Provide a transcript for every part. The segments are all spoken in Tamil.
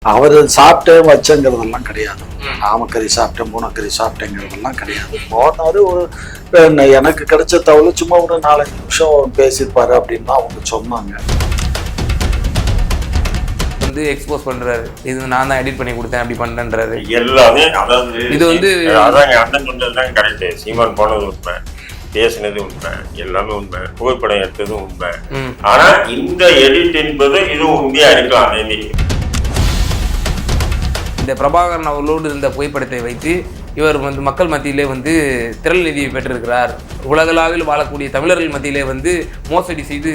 அவரு சாப்பிட்டேன் வச்சேங்கிறதெல்லாம் கிடையாது. ஆமக்கறி சாப்பிட்டேன் பூனைக்கறி சாப்பிட்டேங்கிறதெல்லாம் கிடையாது. போனாரு ஒரு எனக்கு கிடைச்ச தகவல் சும்மா ஒரு 4-5 நிமிஷம் பேசியிருப்பாரு அப்படின்னு தான் அவங்க சொன்னாங்க. வந்து எக்ஸ்போஸ் பண்றாரு, இது நான் தான் எடிட் பண்ணி கொடுத்தேன் அப்படி பண்றேன்றாரு. எல்லாமே அதாவது இது வந்து அதான் அண்ணன் சொன்னதுதான் கரெக்ட். சீமான் போனது உண்மை, பேசினது உண்மை, எல்லாமே உண்மை, புகைப்படம் எடுத்ததும் உண்மை. ஆனா இந்த எடிட் என்பது இது உண்மையா இருக்கலாம். இந்த பிரபாகரன் அவர்களோடு இருந்த புகைப்படத்தை வைத்து இவர் வந்து மக்கள் மத்தியிலே வந்து திரள் நிதியை பெற்றிருக்கிறார், உலகளாவில் வாழக்கூடிய தமிழர்கள் மத்தியிலே வந்து மோசடி செய்து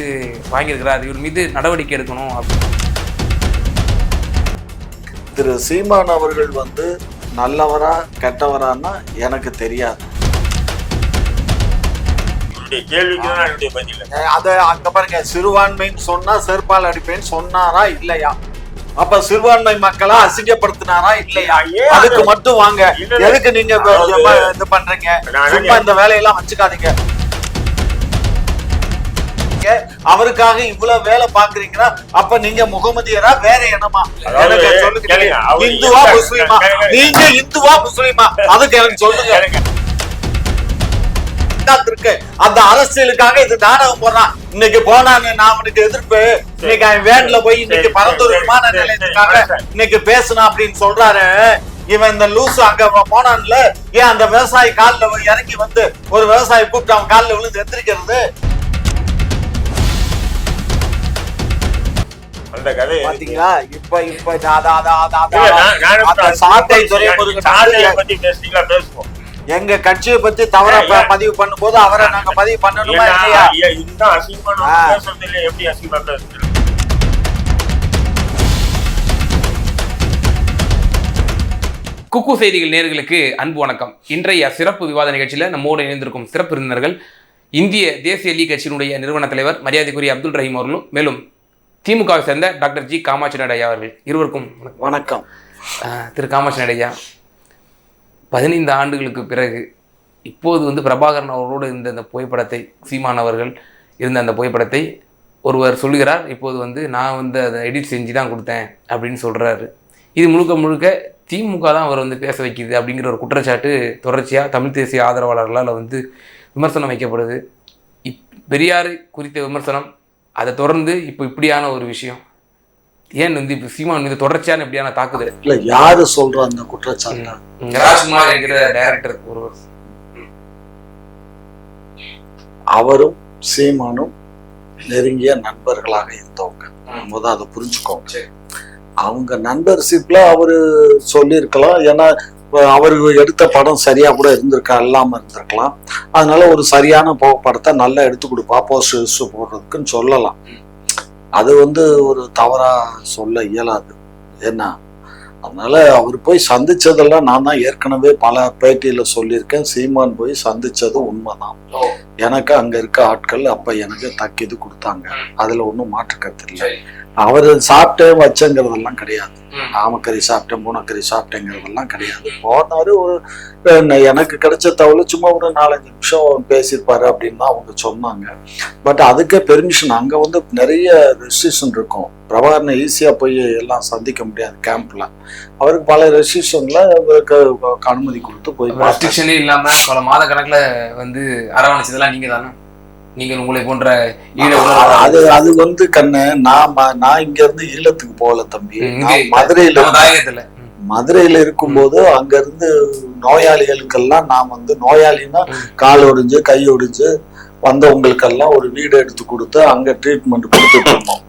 வாங்கியிருக்கிறார், இவர் மீது நடவடிக்கை எடுக்கணும். திரு சீமான் அவர்கள் வந்து நல்லவரா கெட்டவரான்னா எனக்கு தெரியாது. அத அங்க பாருங்க, சிறுபான்மைன்னு சொன்னா செருப்பால் அடிப்பேன்னு சொன்னாரா இல்லையா? அப்ப சிறுபான்மை மக்களா அசிங்கப்படுத்தினாரா இல்லையா? அதுக்கு மட்டும் வாங்க, எதுக்கு நீங்க இது பண்றீங்க? சும்மா இந்த வேலையெல்லாம் வச்சுக்காதீங்க. அவருக்காக இவ்வளவு வேலை பாக்குறீங்கன்னா அப்ப நீங்க முகமதியரா வேற என்னமா? எனக்கு சொல்லுங்க, இந்துவா முஸ்லிமா? நீங்க இந்துவா முஸ்லிமா? அதுக்கு எனக்கு சொல்லுங்க. இருக்கு அந்த அரசியலுக்காக இது நாடகம் போடுறான். இன்னைக்கு போனான்னு நான் அவனுக்கு எதிர்ப்பு, இன்னைக்கு அவன் வேன்ல போய் இன்னைக்கு பரந்தூர் விமான நிலையத்துக்காக இன்னைக்கு பேசணும் அப்படின்னு சொல்றாரு. இவன் இந்த லூசு அங்க போனான்ல, ஏன் அந்த விவசாயி காலில் இறங்கி வந்து ஒரு விவசாயி கூப்பிட்டு அவன் காலில் விழுந்து எந்திரிக்கிறது? அந்த கதை பாத்தீங்களா? இப்ப சாட்டை பத்தி பேசுவோம். எங்க கட்சியை பத்தி தவறா பதிவு பண்ணும் போது அவரை நாங்க பதிவு பண்ணணுமா இல்லையா? எப்படி அசிங்கமா பேசுறது? குக்கு செய்திகள் நேயர்களுக்கு அன்பு வணக்கம். இன்றைய சிறப்பு விவாத நிகழ்ச்சியில் நம்மோடு இணைந்திருக்கும் சிறப்பு விருந்தினர்கள் இந்திய தேசிய லீக் கட்சியினுடைய நிறுவன தலைவர் மரியாதைக்குரிய அப்துல் ரஹீம் அவர்களும், மேலும் திமுகவை சேர்ந்த டாக்டர் ஜி காமாட்சி நாயுடு அவர்கள். இருவருக்கும் வணக்கம். திரு காமாட்சி நாயுடு, 15 ஆண்டுகளுக்கு பிறகு இப்போது வந்து பிரபாகரன் அவர்களோடு இருந்த அந்த புகைப்படத்தை, சீமான் அவர்கள் இருந்த அந்த புகைப்படத்தை ஒருவர் சொல்லுகிறார், இப்போது வந்து நான் வந்து அதை எடிட் செஞ்சு தான் கொடுத்தேன் அப்படின்னு சொல்கிறாரு. இது முழுக்க முழுக்க திமுக தான் அவர் வந்து பேச வைக்கிது அப்படிங்கிற ஒரு குற்றச்சாட்டு தொடர்ச்சியாக தமிழ் தேசிய ஆதரவாளர்களால் வந்து விமர்சனம் வைக்கப்படுது. பெரியார் குறித்த விமர்சனம், அதை தொடர்ந்து இப்போ இப்படியான ஒரு விஷயம், ஏன் வந்து இப்போ சீமான் மீது தொடர்ச்சியான இப்படியான தாக்குதல்? இல்ல, யாரு சொல்ற அந்த குற்றச்சாட்டு? ராஜ்குமார் என்கிற டைரக்டர் ஒருவர். அவரும் சீமானும் நெருங்கிய நண்பர்களாக இருந்தவங்க. முதல் அதை புரிஞ்சுக்கோங்க. அவங்க நண்பர்ஷிப்ல அவரு சொல்லியிருக்கலாம், ஏன்னா அவரு எடுத்த படம் சரியா கூட இல்லாம இருந்திருக்கலாம். அதனால ஒரு சரியான படத்தை நல்லா எடுத்து கொடுப்பா போஸ்டர்ஸ் போடுறதுக்குன்னு சொல்லலாம். அது வந்து ஒரு தவறா சொல்ல இயலாது. ஏன்னா அதனால அவர் போய் சந்திச்சதெல்லாம் நான் தான் ஏற்கனவே பல பேட்டியில சொல்லியிருக்கேன். சீமான் போய் சந்திச்சது உண்மைதான். எனக்கு அங்க இருக்க ஆட்கள் அப்ப எனக்கு தக்கிது கொடுத்தாங்க, அதுல ஒன்றும் மாற்று கருத்து இல்லை. அவரு சாப்பிட்டேன் வச்சேங்கிறதெல்லாம் கிடையாது. ஆமக்கறி சாப்பிட்டேன் பூனைக்கறி சாப்பிட்டேங்கிறதெல்லாம் கிடையாது. போனாரு ஒரு எனக்கு கிடைச்ச தகவல் சும்மா ஒரு 4-5 நிமிஷம் பேசியிருப்பாரு அப்படின்னு தான் அவங்க சொன்னாங்க. பட் அதுக்கே பெர்மிஷன், அங்க வந்து நிறைய ரெஸ்ட்ரிக்ஷன் இருக்கும். பிரபாகரனை ஈஸியா போய் எல்லாம் சந்திக்க முடியாது கேம்ப்ல. அவருக்கு பல ரெஸ்ட்ரிக்ஷன்ல அவருக்கு அனுமதி கொடுத்து போய் ரெஸ்ட்ரிக்ஷனே இல்லாம பல மாத கணக்குல வந்து அரவணைச்சதெல்லாம் நீங்க தானே? நீங்கள் உங்களை போன்ற அது வந்து கண்ணு, நான் இங்க இருந்து ஈழத்துக்கு போகல தம்பி. மதுரையில இருக்கும்போது அங்க இருந்து நோயாளிகளுக்கெல்லாம் நான் வந்து நோயாளின்னா கால் ஒடிஞ்சு கை ஒடிஞ்சு வந்தவங்களுக்கெல்லாம் ஒரு வீடு எடுத்து கொடுத்து அங்க ட்ரீட்மெண்ட் கொடுத்துட்டு இருந்தோம்.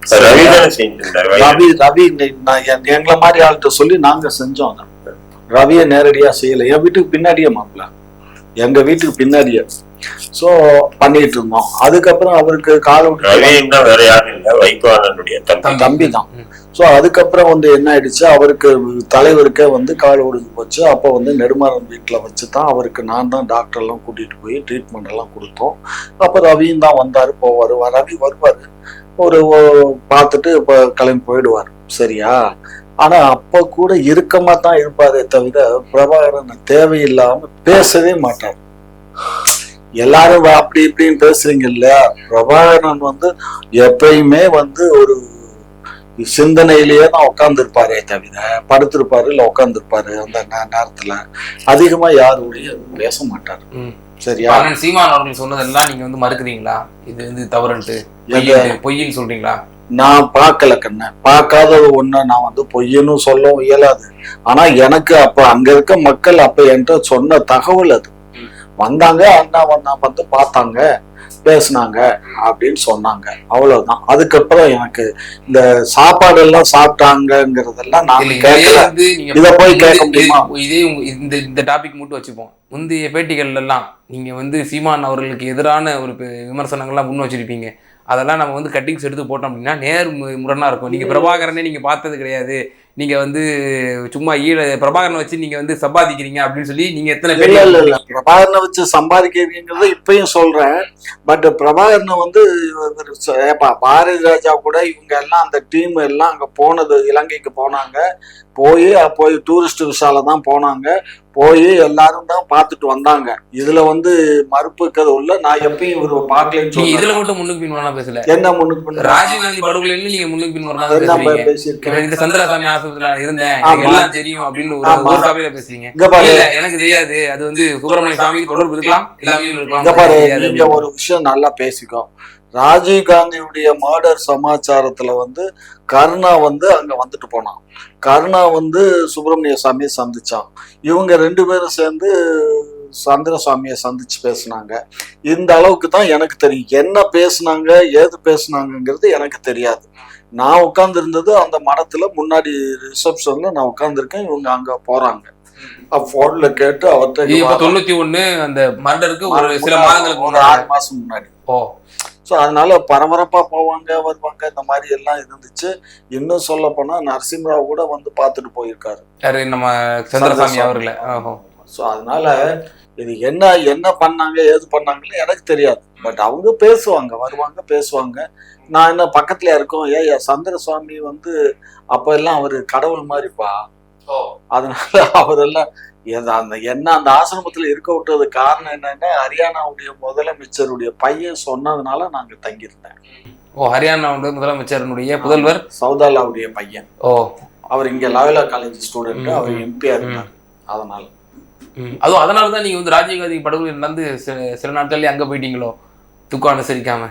ரவி எங்களை மாதிரி ஆள்கிட்ட சொல்லி நாங்க செஞ்சோம். ரவியை நேரடியா செய்யல, என் வீட்டுக்கு பின்னாடியே மாப்பிள்ள, எங்க வீட்டுக்கு பின்னாடியே சோ பண்ணிட்டு இருந்தோம். அதுக்கப்புறம் அவருக்கு தம்பி தான். சோ அதுக்கப்புறம் வந்து என்ன ஆயிடுச்சு, அவருக்கு தலைவருக்கே வந்து கால் ஒடிஞ்சு போச்சு. அப்ப வந்து நெடுமாறன் வீட்டுல வச்சுதான் அவருக்கு நான் தான் டாக்டர் எல்லாம் கூட்டிட்டு போய் ட்ரீட்மெண்ட் எல்லாம் கொடுத்தோம். அப்ப ரவியும் தான் வந்தாரு போவாரு. ரவி வருவாரு, ஒரு பார்த்துட்டு இப்ப கிளம்பி போயிடுவாரு. சரியா? ஆனா அப்ப கூட இறுக்கமா தான் இருப்பாரே தவிர பிரபாகரன் தேவையில்லாம பேசவே மாட்டார். எல்லாரும் அப்படி இப்படின்னு பேசுறீங்க இல்லையா? பிரபாகரன் வந்து எப்பயுமே வந்து ஒரு சிந்தனையிலேயே தான் உட்காந்துருப்பாரே தவிர படுத்திருப்பாரு இல்ல உட்காந்துருப்பாரு அந்த நேரத்துல அதிகமா யாருடைய பேச மாட்டாரு. சரியா? சீமான் அவர்கள் சொன்னதெல்லாம் நீங்க வந்து மறுக்கிறீங்களா? இது வந்து தவறுன்ட்டு பொய்ன்னு சொல்றீங்களா? நான் பார்க்கல கண்ண, பார்க்காதது ஒண்ணு நான் வந்து பொய்ன்னு சொல்லவும் இயலாது. ஆனா எனக்கு அப்ப அங்க இருக்க மக்கள் அப்ப என்கிட்ட சொன்ன தகவல் அது. வந்தாங்க, அண்ணா வந்து பார்த்தாங்க, பேசினாங்க அப்படின்னு சொன்னாங்க, அவ்வளவுதான். அதுக்கப்புறம் எனக்கு இந்த சாப்பாடு எல்லாம் சாப்பிட்டாங்கிறதெல்லாம் நான் கேட்கல. இத போய் கேட்க முடியுமா? இதே இந்த டாபிக் மட்டும் வச்சுப்போம். முந்தைய பேட்டிகள்ல எல்லாம் நீங்க வந்து சீமான் அவர்களுக்கு எதிரான ஒரு விமர்சனங்கள்லாம் முன் வச்சிருப்பீங்க. அதெல்லாம் நம்ம வந்து கட்டிங்ஸ் எடுத்து போட்டோம் அப்படின்னா நேர் முரணா இருக்கும். நீங்க பிரபாகரனே நீங்க பார்த்தது கிடையாது, நீங்க வந்து சும்மா பிரபாகரனை வச்சு நீங்க வந்து சம்பாதிக்கிறீங்க அப்படின்னு சொல்லி நீங்க எத்தனை பேர் இல்ல பிரபாகரனை வச்சு சம்பாதிக்கிறீங்கிறத இப்பயும் சொல்றேன். பட் பிரபாகரனை வந்து பாரதி ராஜா கூட இவங்க எல்லாம் அந்த டீம் எல்லாம் அங்க போனது, இலங்கைக்கு போனாங்க. போய் டூரிஸ்ட் விசால தான் போனாங்க. போய் எல்லாரும் தான் பார்த்துட்டு வந்தாங்க. இதுல வந்து மறுப்புக்கிறது உள்ள. நான் எப்பயும் இவரு பார்க்கலன்னு இதுல மட்டும் முன்னுக்கு பின்வரா பேசல. என்ன முன்னுக்கு பின் ராஜீவ்காந்தி படுகொலை நீங்க முன்னுக்கு பின்வரா பேசுறீங்க. இந்த சந்திரசாமி ஆஸ்பத்திரியில இருந்தேன், எல்லாம் தெரியும் அப்படின்னு ஒரு சபையில பேசுறீங்க. எனக்கு தெரியாது, அது வந்து சுப்பிரமணிய சாமிக்கு தொடர்பு இருக்கலாம், எல்லாமே இருக்கலாம். நீங்க ஒரு விஷயம் நல்லா பேசிக்கோ. ராஜீவ்காந்தியுடைய மர்டர் சமாச்சாரத்துல வந்து கருணா வந்து அங்க வந்துட்டு போனான். கருணா வந்து சுப்பிரமணிய சாமியை சந்திச்சான். இவங்க 2 பேரும் சேர்ந்து சந்திரசாமியை சந்திச்சு பேசினாங்க. இந்த அளவுக்கு தான் எனக்கு தெரியும். என்ன பேசினாங்க, ஏது பேசினாங்கிறது எனக்கு தெரியாது. நான் உட்கார்ந்து இருந்தது அந்த மடத்துல முன்னாடி ரிசப்ஷன்ல நான் உட்கார்ந்துருக்கேன். இவங்க அங்க போறாங்க. போன்ல கேட்டு அவர்கிட்ட 91 அந்த மர்டருக்கு ஒரு சில மாதங்களுக்கு ஒரு 6 மாசம் முன்னாடி. ஸோ அதனால பரபரப்பா போவாங்க, வருவாங்க, இந்த மாதிரி எல்லாம் இருந்துச்சு. இன்னும் சொல்ல போனா நரசிம்மராவ் கூட வந்து பார்த்துட்டு போயிருக்காரு நம்ம சந்திரசாமி அவர்களை. ஸோ அதனால இது என்ன பண்ணாங்க, ஏது பண்ணாங்கன்னு எனக்கு தெரியாது. பட் அவங்க பேசுவாங்க, வருவாங்க, பேசுவாங்க. நான் என்ன பக்கத்துல இருக்கோம், சந்திரசுவாமி வந்து அப்ப எல்லாம் அவரு கடவுள் மாதிரிப்பா. அதனால அவரெல்லாம் அந்த ஆசிரமத்துல இருக்க விட்டது காரணம் என்னன்னா, ஹரியானாவுடைய முதலமைச்சருடைய பையன் சொன்னதுனால நாங்க தங்கியிருந்தேன். ஹரியானாவுடைய முதலமைச்சருடைய புதல்வர் சௌதாலாவுடைய பையன். அவர் இங்க லாயோலா காலேஜ் ஸ்டூடெண்ட், அவர் எம்பியா இருந்தார். அதனால அதுவும் அதனாலதான் நீங்க வந்து ராஜீவ்காந்தி படுகொலை நடந்து சில நாட்கள்லயே அங்க போயிட்டீங்களோ, துக்கம் அனுசரிக்காம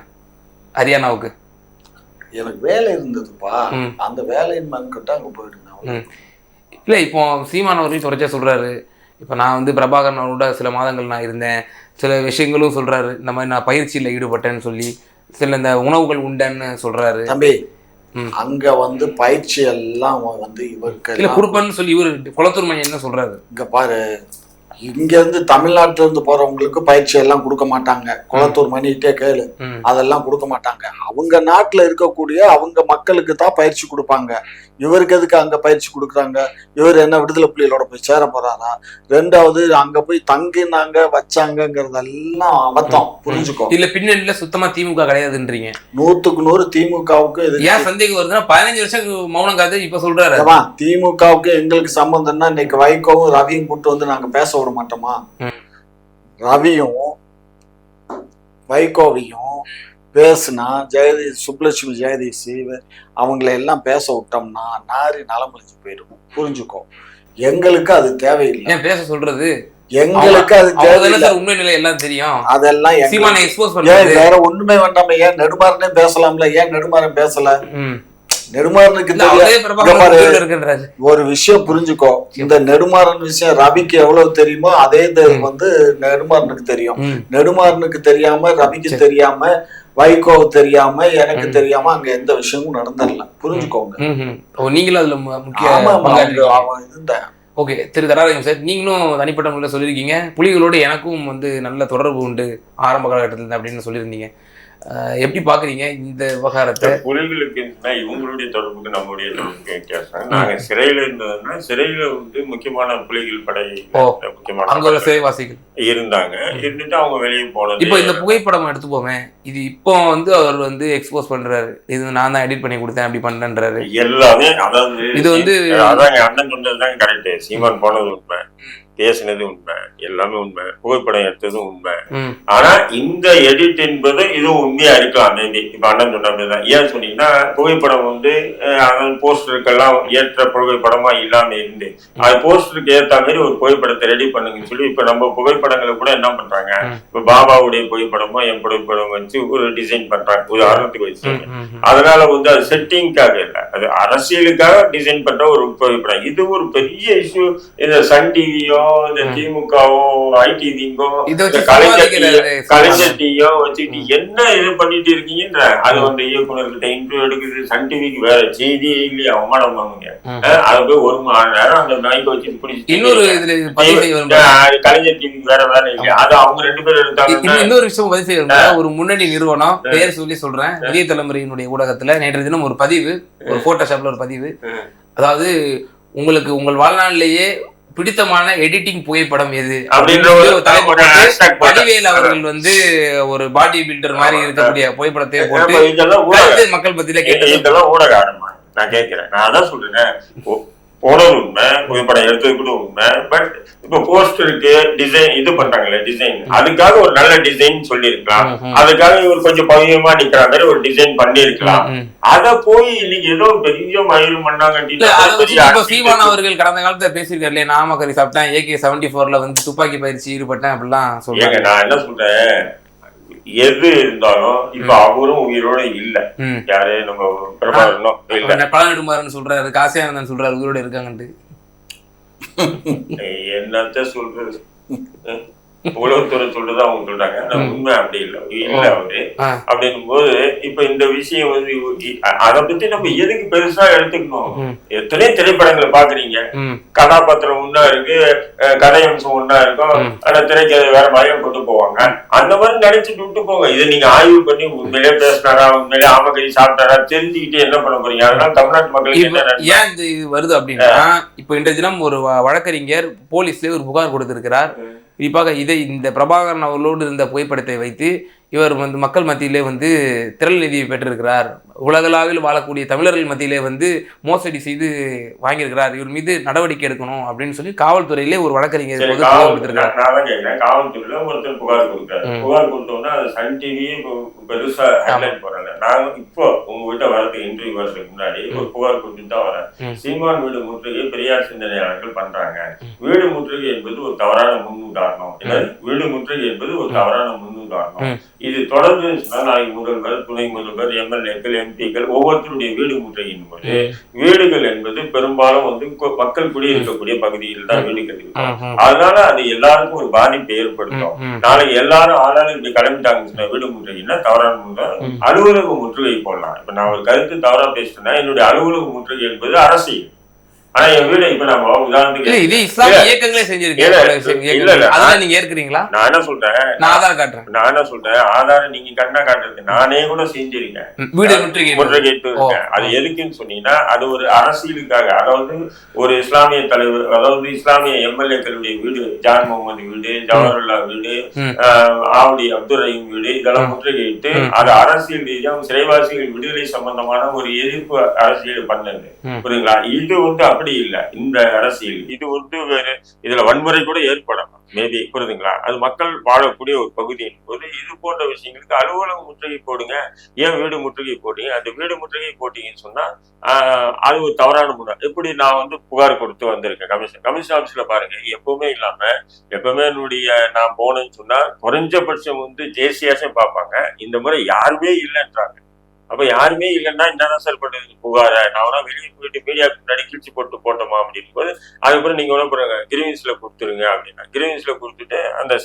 ஹரியானாவுக்கு? எனக்கு வேலை இருந்ததுப்பா, அந்த வேலையின் மன்கிட்ட அங்க போயிருந்தேன். இல்லை, இப்போ சீமான் அவர்கள் தொடர்ச்சியாக சொல்கிறாரு, இப்போ நான் வந்து பிரபாகரன் அவரோட சில மாதங்கள் நான் இருந்தேன், சில விஷயங்களும் சொல்கிறாரு, இந்த மாதிரி நான் பயிற்சியில் ஈடுபட்டேன்னு சொல்லி, சில இந்த உணவுகள் உண்டேன்னு சொல்கிறாரு. தம்பி, அங்கே வந்து பயிற்சி எல்லாம் வந்து இவருக்கு இல்லை கொடுப்பேன்னு சொல்லி இவர் குளத்தூர் மணி என்ன சொல்கிறாரு, இங்கே பாரு, இங்கேருந்து தமிழ்நாட்டில இருந்து போறவங்களுக்கு பயிற்சி எல்லாம் கொடுக்க மாட்டாங்க. குளத்தூர் மணிகிட்டே கேளு, அதெல்லாம் கொடுக்க மாட்டாங்க. அவங்க நாட்டுல இருக்கக்கூடிய அவங்க மக்களுக்கு தான் பயிற்சி கொடுப்பாங்க. இவருக்கு எதுக்கு அங்க பயிற்சி கொடுக்குறாங்க? இவர் என்ன விடுதலை புலிகளோட போய் சேர போறாரா? 2வது அங்க போய் தங்கினாங்க வச்சாங்கிறதெல்லாம் அபத்தம், புரிஞ்சுக்கோ. இல்ல பின்னணியில சுத்தமா திமுக கிடையாதுன்றீங்க. 100க்கு 100 திமுகவுக்கு ஏன் சந்தேகம் வருதுன்னா 15 வருஷம் மௌனம் காது இப்ப சொல்றாரு. திமுகவுக்கு எங்களுக்கு சம்பந்தம்னா இன்னைக்கு வைகோவும் ரவியும் கூட்டு வந்து நாங்க பேச விட மாட்டோமா? ரவியும் வைகோவையும் பேசுனா சுப்லட்சுமி ஜெயதீஷ் அவங்கள எல்லாம் பேச விட்டோம்னா நாரி நலமழிஞ்சு போயிடும், புரிஞ்சுக்கோ. எங்களுக்கு அது தேவையில்லை. ஏன் பேச சொல்றது? எங்களுக்கு அது தேவையில்லை. உண்மை நிலை எல்லாம் தெரியும், அதெல்லாம் வேற ஒண்ணுமே வேண்டாம. ஏன் நெடுமாறனே பேசலாம்ல? ஏன் நெடுமாறன் பேசல? நெடுமாறனுக்கு ஒரு விஷயம் புரிஞ்சுக்கோ. இந்த நெடுமாறன் விஷயம் ரவிக்கு எவ்வளவு தெரியுமோ அதே வந்து நெடுமாறனுக்கு தெரியும். நெடுமாறனுக்கு தெரியாம, ரவிக்கு தெரியாம, வைகோவு தெரியாம, எனக்கு தெரியாம அங்க எந்த விஷயமும் நடந்துடல, புரிஞ்சுக்கோங்க. நீங்களும் அதுல முக்கிய ஓகே. திரு தராரங்கம் சார், நீங்களும் தனிப்பட்ட முறையில் சொல்லியிருக்கீங்க, புலிகளோடு எனக்கும் வந்து நல்ல தொடர்பு உண்டு ஆரம்ப காலகட்டத்தில் அப்படின்னு சொல்லியிருந்தீங்க. எப்படி பாக்குறீங்க இந்த விவகாரத்தை? புலிகளுக்கு இவங்களுடைய தொடர்புக்கு நம்மளுடைய தொடர்புக்கு வித்தியாசம். நாங்க சிறையில இருந்ததுன்னா சிறையில வந்து முக்கியமான புலிகள் படை முக்கியமான சிறைவாசிகள் இருந்தாங்க. இருந்துட்டு அவங்க வெளியே போனது. இப்போ இந்த புகைப்படம் எடுத்து போவேன், இது இப்போ வந்து அவர் வந்து எக்ஸ்போஸ் பண்றாரு, இது நான் தான் எடிட் பண்ணி கொடுத்தேன் அப்படி பண்றேன்றாரு எல்லாமே. அதாவது இது வந்து அதான் எங்க அண்ணன் சொன்னதுதான் கரெக்ட். சீமான் போனது உண்மை, பேசினது உண்மை, எல்லாமே உண்மை, புகைப்படம் எடுத்ததும் உண்மை. ஆனா இந்த எடிட் என்பது இதுவும் உண்மையா இருக்கலாம். மேபி இப்ப அண்ணன் சொன்ன அப்படிதான். ஏன் சொன்னீங்கன்னா புகைப்படம் வந்து போஸ்டருக்கெல்லாம் ஏற்ற புகைப்படமா இல்லாம இருந்து அது போஸ்டருக்கு ஏற்ற மாதிரி ஒரு புகைப்படத்தை ரெடி பண்ணுங்கன்னு சொல்லி இப்ப நம்ம புகைப்படங்களை கூட என்ன பண்றாங்க, இப்ப பாபாவுடைய புகைப்படமோ என் புகைப்படம் வச்சு ஒரு டிசைன் பண்றாங்க உதாரணத்துக்கு வச்சு. அதனால வந்து அது செட்டிங்காக இல்லை, அது அரசியலுக்காக டிசைன் பண்ற ஒரு புகைப்படம். இது ஒரு பெரிய இஷ்யூ. இந்த சன் டிவியோ இந்த திமுகவோ ஐடிவிங்கோ கலைஞர் டிவியோ வச்சுக்கிட்டு என்ன இது பண்ணிட்டு இருக்கீங்கன்ற அது வந்து இயக்குநர்கிட்ட இன்டர்வியூ எடுக்குது. சன் டிவிக்கு வேற செய்தி இல்லையா அவமானம் வாங்குங்க. அது போய் 1 மணி நேரம் அந்த மைக்க வச்சு கலைஞர் டிவிக்கு வேற வேலை இல்லையா, அது அவங்க 2 பேரும் எடுத்தாங்க. இன்னொரு விஷயம் பதிவு செய்ய, ஒரு முன்னணி நிறுவனம் பெயர் சொல்லி சொல்றேன், இளைய தலைமுறையினுடைய ஊடகத்துல நேற்று தினம் ஒரு பதிவு, ஒரு போட்டோஷாப்ல ஒரு பதிவு, அதாவது உங்களுக்கு உங்கள் வாழ்நாளிலேயே பிடித்தமான எடிட்டிங் புகைப்படம் எது அப்படின்ற வடிவேல் அவர்கள் வந்து ஒரு பாடி பில்டர் மாதிரி இருக்கக்கூடிய புகைப்படத்தை போட்டு மக்கள் பத்தியில கேட்டு இதெல்லாம் ஊடக ஆரம்பம். நான் கேட்கிறேன், நான் அதான் சொல்றேன், போனது உண்மை, புகைப்படம் எடுத்தது கூட உண்மை. பட் இப்ப போஸ்டருக்கு டிசைன் இது பண்றாங்களே டிசைன், அதுக்காக ஒரு நல்ல டிசைன் சொல்லி இருக்கலாம், அதுக்காக இவர் கொஞ்சம் பவியமா நிக்கிற மாதிரி ஒரு டிசைன் பண்ணி இருக்கலாம். அத போய் இன்னைக்கு ஏதோ பெரிய மயிலும் பண்ணாங்க. சீமான் அவர்கள் கடந்த காலத்துல பேசியிருக்காரு, நாமக்கறி சாப்பிட்டேன், AK-74 வந்து துப்பாக்கி பயிற்சி ஈடுபட்டேன் அப்படிலாம் சொல்றாங்க. நான் என்ன சொல்றேன், எது இருந்தாலும் இப்ப அவரும் உயிரோட இல்ல. யாரு நம்ம பிரபாகரனும் இல்ல, பழனிடுமாறன்னு சொல்றாரு, காசியானந்தன் சொல்றாரு உயிரோட இருக்காங்கன்ட்டு. என்னத்த சொல்றது, உளவுத்துறை சொல்றது அவங்க சொல்றாங்க, உண்மை அப்படி இல்லை இல்ல அவரு. அப்படின்னும் போது இப்ப இந்த விஷயம் வந்து அதை பத்தி நம்ம எதுக்கு பெருசா எடுத்துக்கணும்? எத்தனையோ திரைப்படங்களை பாக்குறீங்க, கதாபாத்திரம் ஒன்னா இருக்கு, கதையம்சம் ஒன்னா இருக்கும், ஆனா திரைக்கதை வேற மாதிரியும் கொண்டு போவாங்க. அந்த மாதிரி நினைச்சிட்டு விட்டு போங்க. இதை நீங்க ஆய்வு பண்ணி உண்மையிலே பேசினாரா, உண்மையிலே ஆமக்கறி சாப்பிட்டாரா தெரிஞ்சுக்கிட்டு என்ன பண்ண போறீங்க? அதனால தமிழ்நாட்டு மக்களுக்கு ஏன் இது வருது அப்படின்னா, இப்ப இன்றைய தினம் ஒரு வழக்கறிஞர் போலீஸ்ல ஒரு புகார் கொடுத்திருக்கிறார். குறிப்பாக இந்த பிரபாகரன் அவர்களோடு இருந்த புகைப்படத்தை வைத்து இவர் வந்து மக்கள் மத்தியிலே வந்து திரள் நிதியை பெற்றிருக்கிறார், உலகளாவில் வாழக்கூடிய தமிழர்கள் மத்தியிலே வந்து மோசடி செய்து வாங்கியிருக்கிறார், இவர் மீது நடவடிக்கை எடுக்கணும் அப்படின்னு சொல்லி காவல்துறையிலே ஒரு வழக்கறிஞர் கொடுத்திருக்காரு. காவல்துறையில ஒருத்தர் புகார் கொடுத்தாரு. புகார் கொடுத்தோம்னா அது சன் டிவியே பெருசா ஹெட்லைன் போறாங்க. நான் இப்போ உங்ககிட்ட வரதுக்கு இன்டர்வியூ வரதுக்கு முன்னாடி ஒரு புகார் கொடுத்துட்டு தான் வரேன். சீமான் வீடு முற்றுகை பெரியார் சிந்தனையாளர்கள் பண்றாங்க. வீடு முற்றுகை என்பது ஒரு தவறான முன்னுதாரணம். வீடு முற்றுகை என்பது ஒரு தவறான முன்னுதாரணம். இது தொடர்ந்து நாளைக்கு முதல்வர், துணை முதல்வர், எம்எல்ஏக்கள், எம்பிக்கள் ஒவ்வொருத்தருடைய வீடு முற்றுகையின் போது வீடுகள் என்பது பெரும்பாலும் வந்து மக்கள் குடியிருக்கக்கூடிய பகுதியில் தான் வீடு கட்டிருக்கோம். அதனால அது எல்லாருக்கும் ஒரு பாதிப்பை ஏற்படுத்தும். நாளைக்கு எல்லாரும் ஆளாலும் இப்படி கிளம்பிட்டாங்க வீடு முற்றுகைன்னா தவறான முன்னுதாரணம். அலுவலக முற்றுகை போடலாம். இப்ப நான் ஒரு கருத்து தவறா பேசிட்டேன்னா என்னுடைய அலுவலக முற்றுகை என்பது அரசியல். ஆனா என் வீடு இப்ப நம்ம உதாரணத்துக்கு நீங்க ஏற்கிறீங்களா? நான் என்ன சொல்றேன், ஆதார் காட்டுறேன். நான் என்ன சொல்றேன், ஆதாரம் நீங்க கண்ணா காட்டுறது நானே கூட செஞ்சிருக்கேன். வீடு முற்றுகை இருக்கேன். அது எதுக்குன்னு சொன்னீங்கன்னா அது ஒரு அரசியலுக்காக. அதாவது ஒரு இஸ்லாமிய தலைவர், அதாவது இஸ்லாமிய எம்எல்ஏக்களுடைய வீடு, ஜான் முகமது வீடு, ஜவஹர்லா வீடு, ஆவடி அப்துல் ரஹீம் வீடு, இதெல்லாம் முற்றுகையிட்டு அது அரசியல் ரீதியாக சிறைவாசிகள் விடுதலை சம்பந்தமான ஒரு எதிர்ப்பு அரசியல் பண்ணது. புரியுங்களா? இது வந்து அப்படி இல்ல. இந்த அரசியல் இது வந்து வேற, இதுல வன்முறை கூட ஏற்படலாம் மேபி. புரியுதுங்களா? அது மக்கள் வாழக்கூடிய ஒரு பகுதி என்பது இது போன்ற விஷயங்களுக்கு அலுவலக முற்றுகை போடுங்க. ஏன் வீடு முற்றுகை போட்டீங்க? அந்த வீடு முற்றுகை போட்டீங்கன்னு சொன்னா அது ஒரு தவறான முறை. எப்படி நான் வந்து புகார் கொடுத்து வந்திருக்கேன் கமிஷன் ஆபீஸ்ல பாருங்க. எப்பவுமே இல்லாம எப்பவுமே நான் போனேன்னு சொன்னா குறைஞ்சபட்சம் வந்து ஜேசியாச்சும் பார்ப்பாங்க. இந்த முறை யாருமே இல்லைன்றாங்க. அப்ப யாருமே இல்லைன்னா என்னதான் சார் பண்ணுறது புகார? நான் வெளியே போயிட்டு மீடியா முன்னாடி கிழிச்சு போட்டோமா அப்படின்னு போது அதுக்கப்புறம் நீங்க என்ன பண்ணுங்க, கிரீவன்ஸ்ல கொடுத்துருங்க அப்படின்னா கிரீவன்ஸ்ல கொடுத்துட்டு அந்த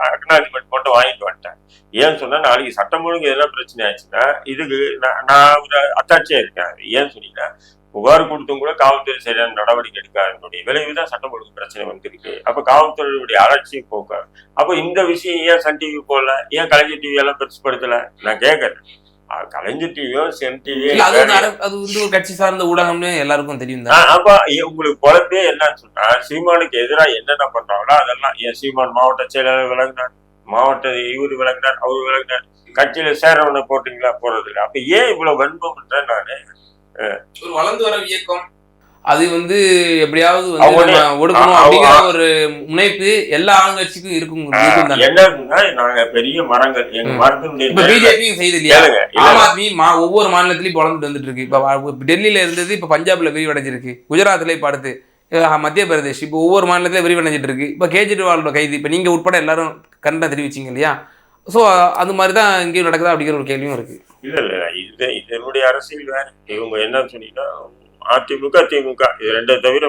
அக்னாலஜ்மெண்ட் மட்டும் வாங்கிட்டு வந்துட்டேன். ஏன்னு சொன்னா நாளைக்கு சட்டம் ஒழுங்கு எதெல்லாம் பிரச்சனை ஆச்சுன்னா இதுக்கு நான் ஒரு அத்தாட்சியா இருக்கேன். ஏன்னு சொன்னீங்கன்னா புகார் கொடுத்தும் கூட காவல்துறை சரியான நடவடிக்கை எடுக்காதனுடைய விளைவுதான் சட்டம் ஒழுங்கு பிரச்சனை வந்திருக்கு. அப்ப காவல்துறையுடைய அலட்சியம் போக்க. அப்ப இந்த விஷயம் ஏன் சன் டிவி போடல, ஏன் கலைஞர் டிவி எல்லாம் பெருசுப்படுத்தல நான் கேட்கறேன். கலைஞர் டிவியோ சென் டிவியோ அது வந்து ஒரு கட்சி சார்ந்த ஊடகம்னு எல்லாருக்கும் தெரியும். அப்ப உங்களுக்கு குழப்பே என்னன்னு சொன்னா சீமானுக்கு எதிராக என்னென்ன பண்றாங்களோ அதெல்லாம் ஏன் சீமான் மாவட்ட செயலாளர் விளங்கினார், மாவட்ட இவரு விளங்கினார், அவரு விளங்கினார், கட்சியில சேரவனை போட்டீங்களா போறது இல்லை. அப்ப ஏன் இவ்வளவு வன்பம்ன்ற நானு ஒரு வளர்ந்து வர இயக்கம் அது வந்து எப்படியாவது வந்து ஒடுக்கணும் அப்படிங்கிற ஒரு முனைப்பு எல்லா ஆளுங்கட்சிக்கும் இருக்கும். என்னன்னா நாங்க பெரிய மரங்கள் எங்க மரத்தினுடைய பிஜேபியும் செய்து இல்லையா, ஆம் ஆத்மி ஒவ்வொரு மாநிலத்திலயும் வளர்ந்துட்டு வந்துட்டு இருக்கு. இப்ப டெல்லியில இருந்தது இப்ப பஞ்சாப்ல விரிவடைஞ்சிருக்கு, குஜராத்ல இப்ப அடுத்து மத்திய பிரதேஷ், இப்போ ஒவ்வொரு மாநிலத்திலும் விரிவடைஞ்சிட்டு இருக்கு. இப்ப கேஜ்ரிவாலோட கைது இப்ப நீங்க உட்பட எல்லாரும் கண்டனம் தெரிவிச்சிங்க இல்லையா, ஸோ அது மாதிரிதான் இங்கேயும் நடக்குதா அப்படிங்கிற ஒரு கேள்வியும் இருக்கு. இல்ல இதனுடைய அரசியல் வேற. இவங்க என்ன சொன்னீங்கன்னா அதிமுக திமுக இது ரெண்டை தவிர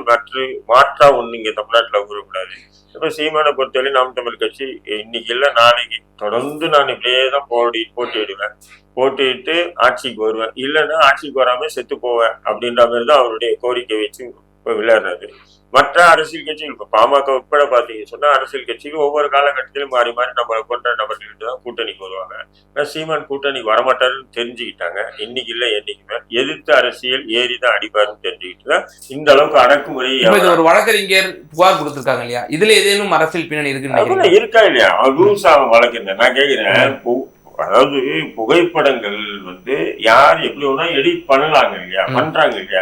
மாற்றா ஒண்ணு இங்க தமிழ்நாட்டுல கூறக்கூடாது. இப்ப சீமானை பொறுத்தவரை நாம் தமிழ் கட்சி இன்னைக்கு இல்ல நாளைக்கு தொடர்ந்து நான் இப்படியே தான் போட்டியிடுவேன், போட்டியிட்டு ஆட்சிக்கு வருவேன், இல்லைன்னா ஆட்சிக்கு வராம செத்து போவேன் அப்படின்ற மாதிரி தான் அவருடைய கோரிக்கை வச்சு விளையாடுறது. மற்ற அரசியல் கட்சிகள் இப்ப பாமக உட்பட பாத்தீங்க சொன்னா அரசியல் கட்சிகள் ஒவ்வொரு காலகட்டத்திலும் மாறி மாறி நம்மளை கொண்ட நபர்கள்ட்டு தான் கூட்டணிக்கு வருவாங்க. சீமான் கூட்டணிக்கு வரமாட்டாருன்னு தெரிஞ்சுக்கிட்டாங்க. இன்னைக்கு இல்ல என்னைக்குமே எதிர்த்து அரசியல் ஏறிதான் அடிப்பாருன்னு தெரிஞ்சுக்கிட்டு தான் இந்த அளவுக்கு அடக்குமுறை. ஒரு வழக்கறிஞர் புகார் கொடுத்திருக்காங்க இல்லையா, இதுல ஏதேனும் அரசியல் பின்னணி இருக்கு இருக்கா இல்லையா? ரூல்ஸ் அவன் வழக்கறிஞர் நான் கேக்குறேன். அதாவது புகைப்படங்கள் வந்து யார் எப்படி வேணா எடிட் பண்ணலாங்க இல்லையா, பண்றாங்க இல்லையா.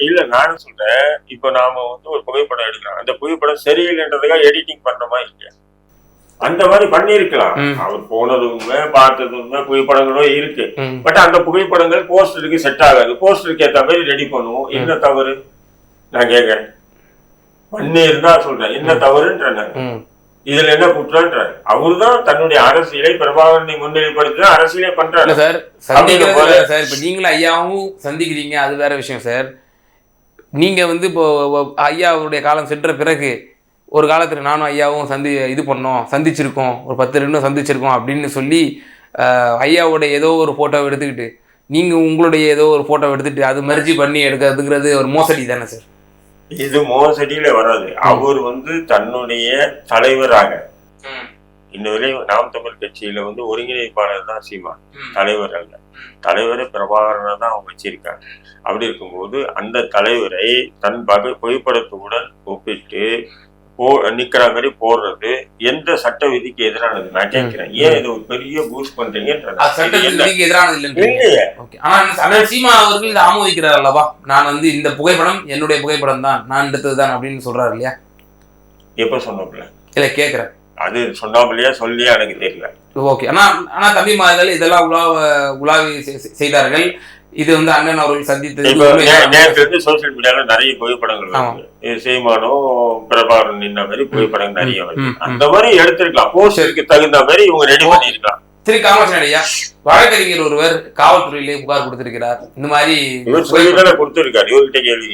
இல்ல நானும் சொல்றேன், இப்ப நாம வந்து ஒரு புகைப்படம் எடுக்கிறோம், அந்த புகைப்படம் சரியில்லைன்றதுக்காக எடிட்டிங் பண்றோமா இல்லையா? அந்த மாதிரி பண்ணிருக்கலாம். அவர் போனது உண்மை, பார்த்தது உண்மை, புகைப்படங்களும் இருக்கு. பட் அந்த புகைப்படங்கள் போஸ்டருக்கு செட் ஆகாது, போஸ்டருக்கு ஏற்ற மாதிரி ரெடி பண்ணுவோம். என்ன தவறு நான் கேட்கிறேன். பண்ணி இருந்தா சொல்றேன் என்ன தவறுன்ற, இதுல என்ன குற்றம்ன்ற. அவருதான் தன்னுடைய அரசியலை பிரபாகரனை முன்னிலைப்படுத்தி அரசியலே பண்றாரு சார். சந்திக்கிறது சார், இப்ப நீங்களும் ஐயாவும் சந்திக்கிறீங்க, அது வேற விஷயம் சார். நீங்க வந்து இப்போ ஐயா அவருடைய காலம் சென்ற பிறகு ஒரு காலத்துல நானும் ஐயாவும் சந்திச்சிருக்கோம், ஒரு 10 சந்திச்சிருக்கோம் அப்படின்னு சொல்லி ஐயாவோட ஏதோ ஒரு போட்டோவை எடுத்துக்கிட்டு நீங்க உங்களுடைய ஏதோ ஒரு போட்டோவை எடுத்துட்டு அது மெர்ஜி பண்ணி எடுக்கிறதுங்கிறது ஒரு மோசடி தானே சார்? இது மோசடியில வராது. அவர் வந்து தன்னுடைய தலைவராக இன்னொரு நாம் தமிழ் கட்சியில வந்து ஒருங்கிணைப்பாளர் தான் சீமான், தலைவர் அல்ல. தலைவரை பிரபாகரனை தான் அவங்க வச்சிருக்காங்க. அப்படி இருக்கும்போது அந்த தலைவரை தன் புகைப்படத்துடன் ஒப்பிட்டு நிக்கிற மாதிரி போடுறது எந்த சட்ட விதிக்கு எதிரானது நான் கேட்கிறேன். ஏன் இது ஒரு பெரிய பூஸ்ட் பண்றீங்க? சீமா அவர்கள் இதை ஆமோதிக்கிறார் அல்லவா, நான் வந்து இந்த புகைப்படம் என்னுடைய புகைப்படம் தான், நான் எடுத்ததுதான் அப்படின்னு சொல்றாரு இல்லையா? எப்ப சொன்னோம்ல இல்ல கேக்குறேன், அது சொன்னாமலையா சொல்லியா எனக்கு தெரியல. ஓகே. ஆனா தம்பிமார்கள் இதெல்லாம் உலாவி செய்தார்கள். இது வந்து அண்ணன் அவர்கள் சந்தித்தது சோசியல் மீடியால நிறைய புகைப்படங்கள் வருது. சீமானோ பிரபாகரன் நின்ன மாதிரி புகைப்படங்கள் நிறைய வருது. அந்த மாதிரி எடுத்திருக்கலாம், போஸ்டருக்கு தகுந்த மாதிரி இவங்க ரெடி பண்ணிருக்கலாம். திரு காமராஜன் ஐயா, வழக்கறிஞர் ஒருவர் காவல்துறையிலே புகார் கொடுத்திருக்கிறார். இந்த மாதிரி கொடுத்திருக்காரு. இவர்கிட்ட கேள்வி,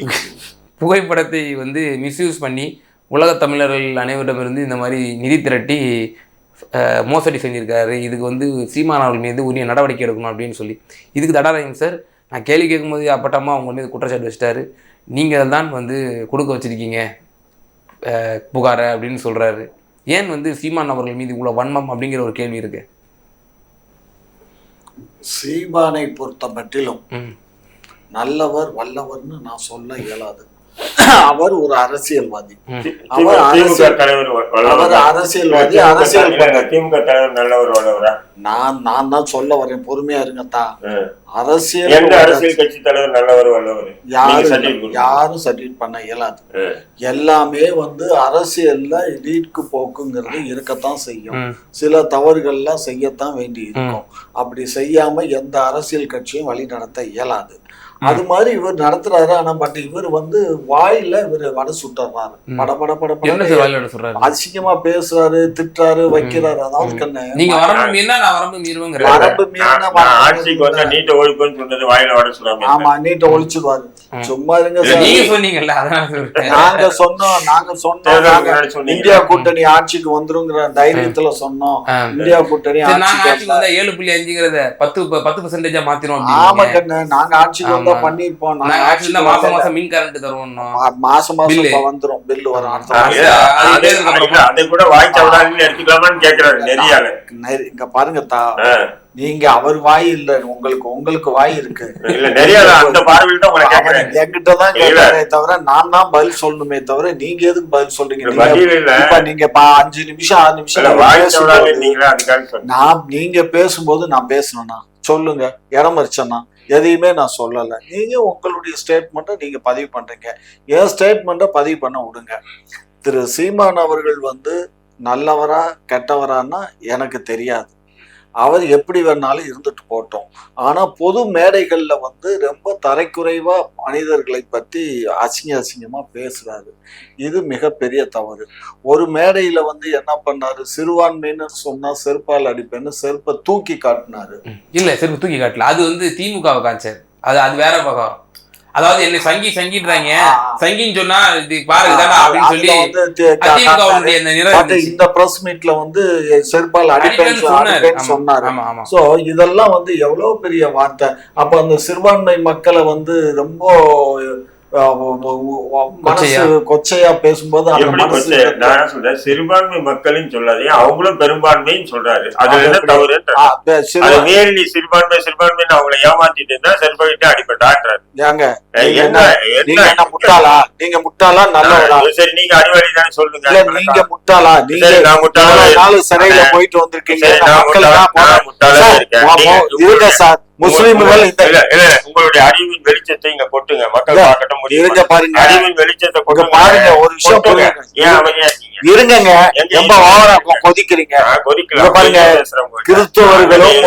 புகைப்படத்தை வந்து மிஸ்யூஸ் பண்ணி உலக தமிழர்கள் அனைவரிடமிருந்து இந்த மாதிரி நிதி திரட்டி மோசடி செஞ்சிருக்காரு, இதுக்கு வந்து சீமான் அவர்கள் மீது உரிய நடவடிக்கை எடுக்கணும் அப்படின்னு சொல்லி. இதுக்கு தடாராயம் சார் நான் கேள்வி கேட்கும்போது அப்பட்டமாக அவங்க மீது குற்றச்சாட்டு வச்சிட்டாரு. நீங்கள் தான் வந்து கொடுக்க வச்சிருக்கீங்க புகாரை அப்படின்னு சொல்கிறாரு. ஏன் வந்து சீமான் அவர்கள் மீது இவ்வளோ வன்மம் அப்படிங்கிற ஒரு கேள்வி இருக்கு. சீமானை பொறுத்த மட்டிலும் நல்லவர் வல்லவர்னு நான் சொல்ல இயலாது. அவர் ஒரு அரசியல்வாதி, அவர் அரசியல்வாதி, அரசியல் திமுக தலைவர் நல்லவர் வல்லவரா? நான் தான் சொல்ல வரேன், பொறுமையா இருங்கத்தா. அரசியல் கட்சி தலைவர் நல்லவர் வல்லவர் யாரும் சர்டிஃபிகேட் பண்ண இயலாது. எல்லாமே வந்து அரசியல்ல நீட்கு போக்குங்கிறது இருக்கத்தான் செய்யும். சில தவறுகள்லாம் செய்யத்தான் வேண்டி இருக்கும். அப்படி செய்யாம எந்த அரசியல் கட்சியும் வழி நடத்த இயலாது. அது மாதிரி இவர் நடத்துறாரு. ஆனா பட் இவர் வந்து வாயில இவர் வடை சுட்டுறாரு, படபட அசிங்கமா பேசுறாரு, திட்டுறாரு, வைக்கிறாரு. அதாவது கண்ணு ஆமா நீட்டை ஒழிச்சுடுவாரு. சும்மா இருங்க. நாங்க சொன்னோம் இந்தியா கூட்டணி ஆட்சிக்கு வந்துருங்கிற தைரியத்துல சொன்னோம். இந்தியா கூட்டணி 7.5 10% மாத்திரும். ஆமா கண்ணு, நாங்க ஆட்சிக்கு வந்தா பண்ணிருப்போம். மாசம் வந்துரும் பில்லு வரும். அதை கூட வாய்ச்சாவதான்னு எடுத்துக்கலாமான்னு கேக்குறாரு. இங்க பாருங்க தா, நீங்க அவர் வாய் இல்ல, உங்களுக்கு வாய் இருக்கு. என்கிட்டதான் கேட்கறே தவிர நான் தான் பதில் சொல்லணுமே தவிர நீங்க எதுக்கு பதில் சொல்றீங்க? நீங்க 5 நிமிஷம் 6 நிமிஷம் நீங்க பேசும்போது நான் பேசணும்னா சொல்லுங்க. இடமறிச்சேன்னா எதையுமே நான் சொல்லலை. நீங்க உங்களுடைய ஸ்டேட்மெண்ட்டை நீங்க பதிவு பண்றீங்க. என் ஸ்டேட்மெண்ட்டை பதிவு பண்ண விடுங்க. திரு சீமான் அவர்கள் வந்து நல்லவரா கெட்டவரான்னா எனக்கு தெரியாது. அவர் எப்படி வேணாலும் இருந்துட்டு போட்டோம். ஆனா பொது மேடைகள்ல வந்து ரொம்ப தரைக்குறைவா மனிதர்களை பற்றி அசிங்கமா பேசுறாரு. இது மிகப்பெரிய தவறு. ஒரு மேடையில வந்து என்ன பண்ணாரு, சிறுபான்மையினர் சொன்னா செருப்பால் அடிப்பேன்னு செருப்பை தூக்கி காட்டினாரு. இல்ல செருப்பு தூக்கி காட்டல, அது வந்து திமுகவை காமிச்சார். அது வேற பக்கம். அதாவது என்ன சங்கின்றாங்க, சங்கின்னு சொன்னா இது பாருங்க அப்படின்னு சொல்லி இந்த பிரஸ் மீட்ல வந்து செருப்பால் அடிப்பேன்னு சொன்னாரு. சோ இதெல்லாம் வந்து எவ்வளவு பெரிய வார்த்தை. அப்ப அந்த சிறுபான்மை மக்களை வந்து ரொம்ப மனசு கொச்சையா பேசும்போது நான் சொல்றேன், சிறுபான்மை மக்களின் சொல்லாதே, அவங்களும் பெரும்பான்மைன்னு சொல்றாரு. அதுல என்ன தவறு? நீ சிறுபான்மைன்னு அவங்களை ஏமாத்திட்டு இருந்தா செருப்பாகிட்டு அடிப்பட்டான்றாரு. நீங்க முட்டாளா? நீங்க முட்டாளா நல்லவரா? சரி, நீங்க அறிவாளி தானே சொல்லுங்க. நீங்க முட்டாளா? நீங்க சிறையில போயிட்டு வந்திருக்கீங்க. சார் முஸ்லிம்கள் உங்களுடைய அறிவின் வெளிச்சத்தை இங்க கொட்டுங்க, மக்கள் பார்க்கட்டும். பாருங்க, அறிவின் வெளிச்சத்தை பாருங்க. ஒரு விஷயம் இருங்க, ரொம்ப ஓவரா கொதிக்கிறீங்க. பாருங்க, கிறிஸ்தவர்களும்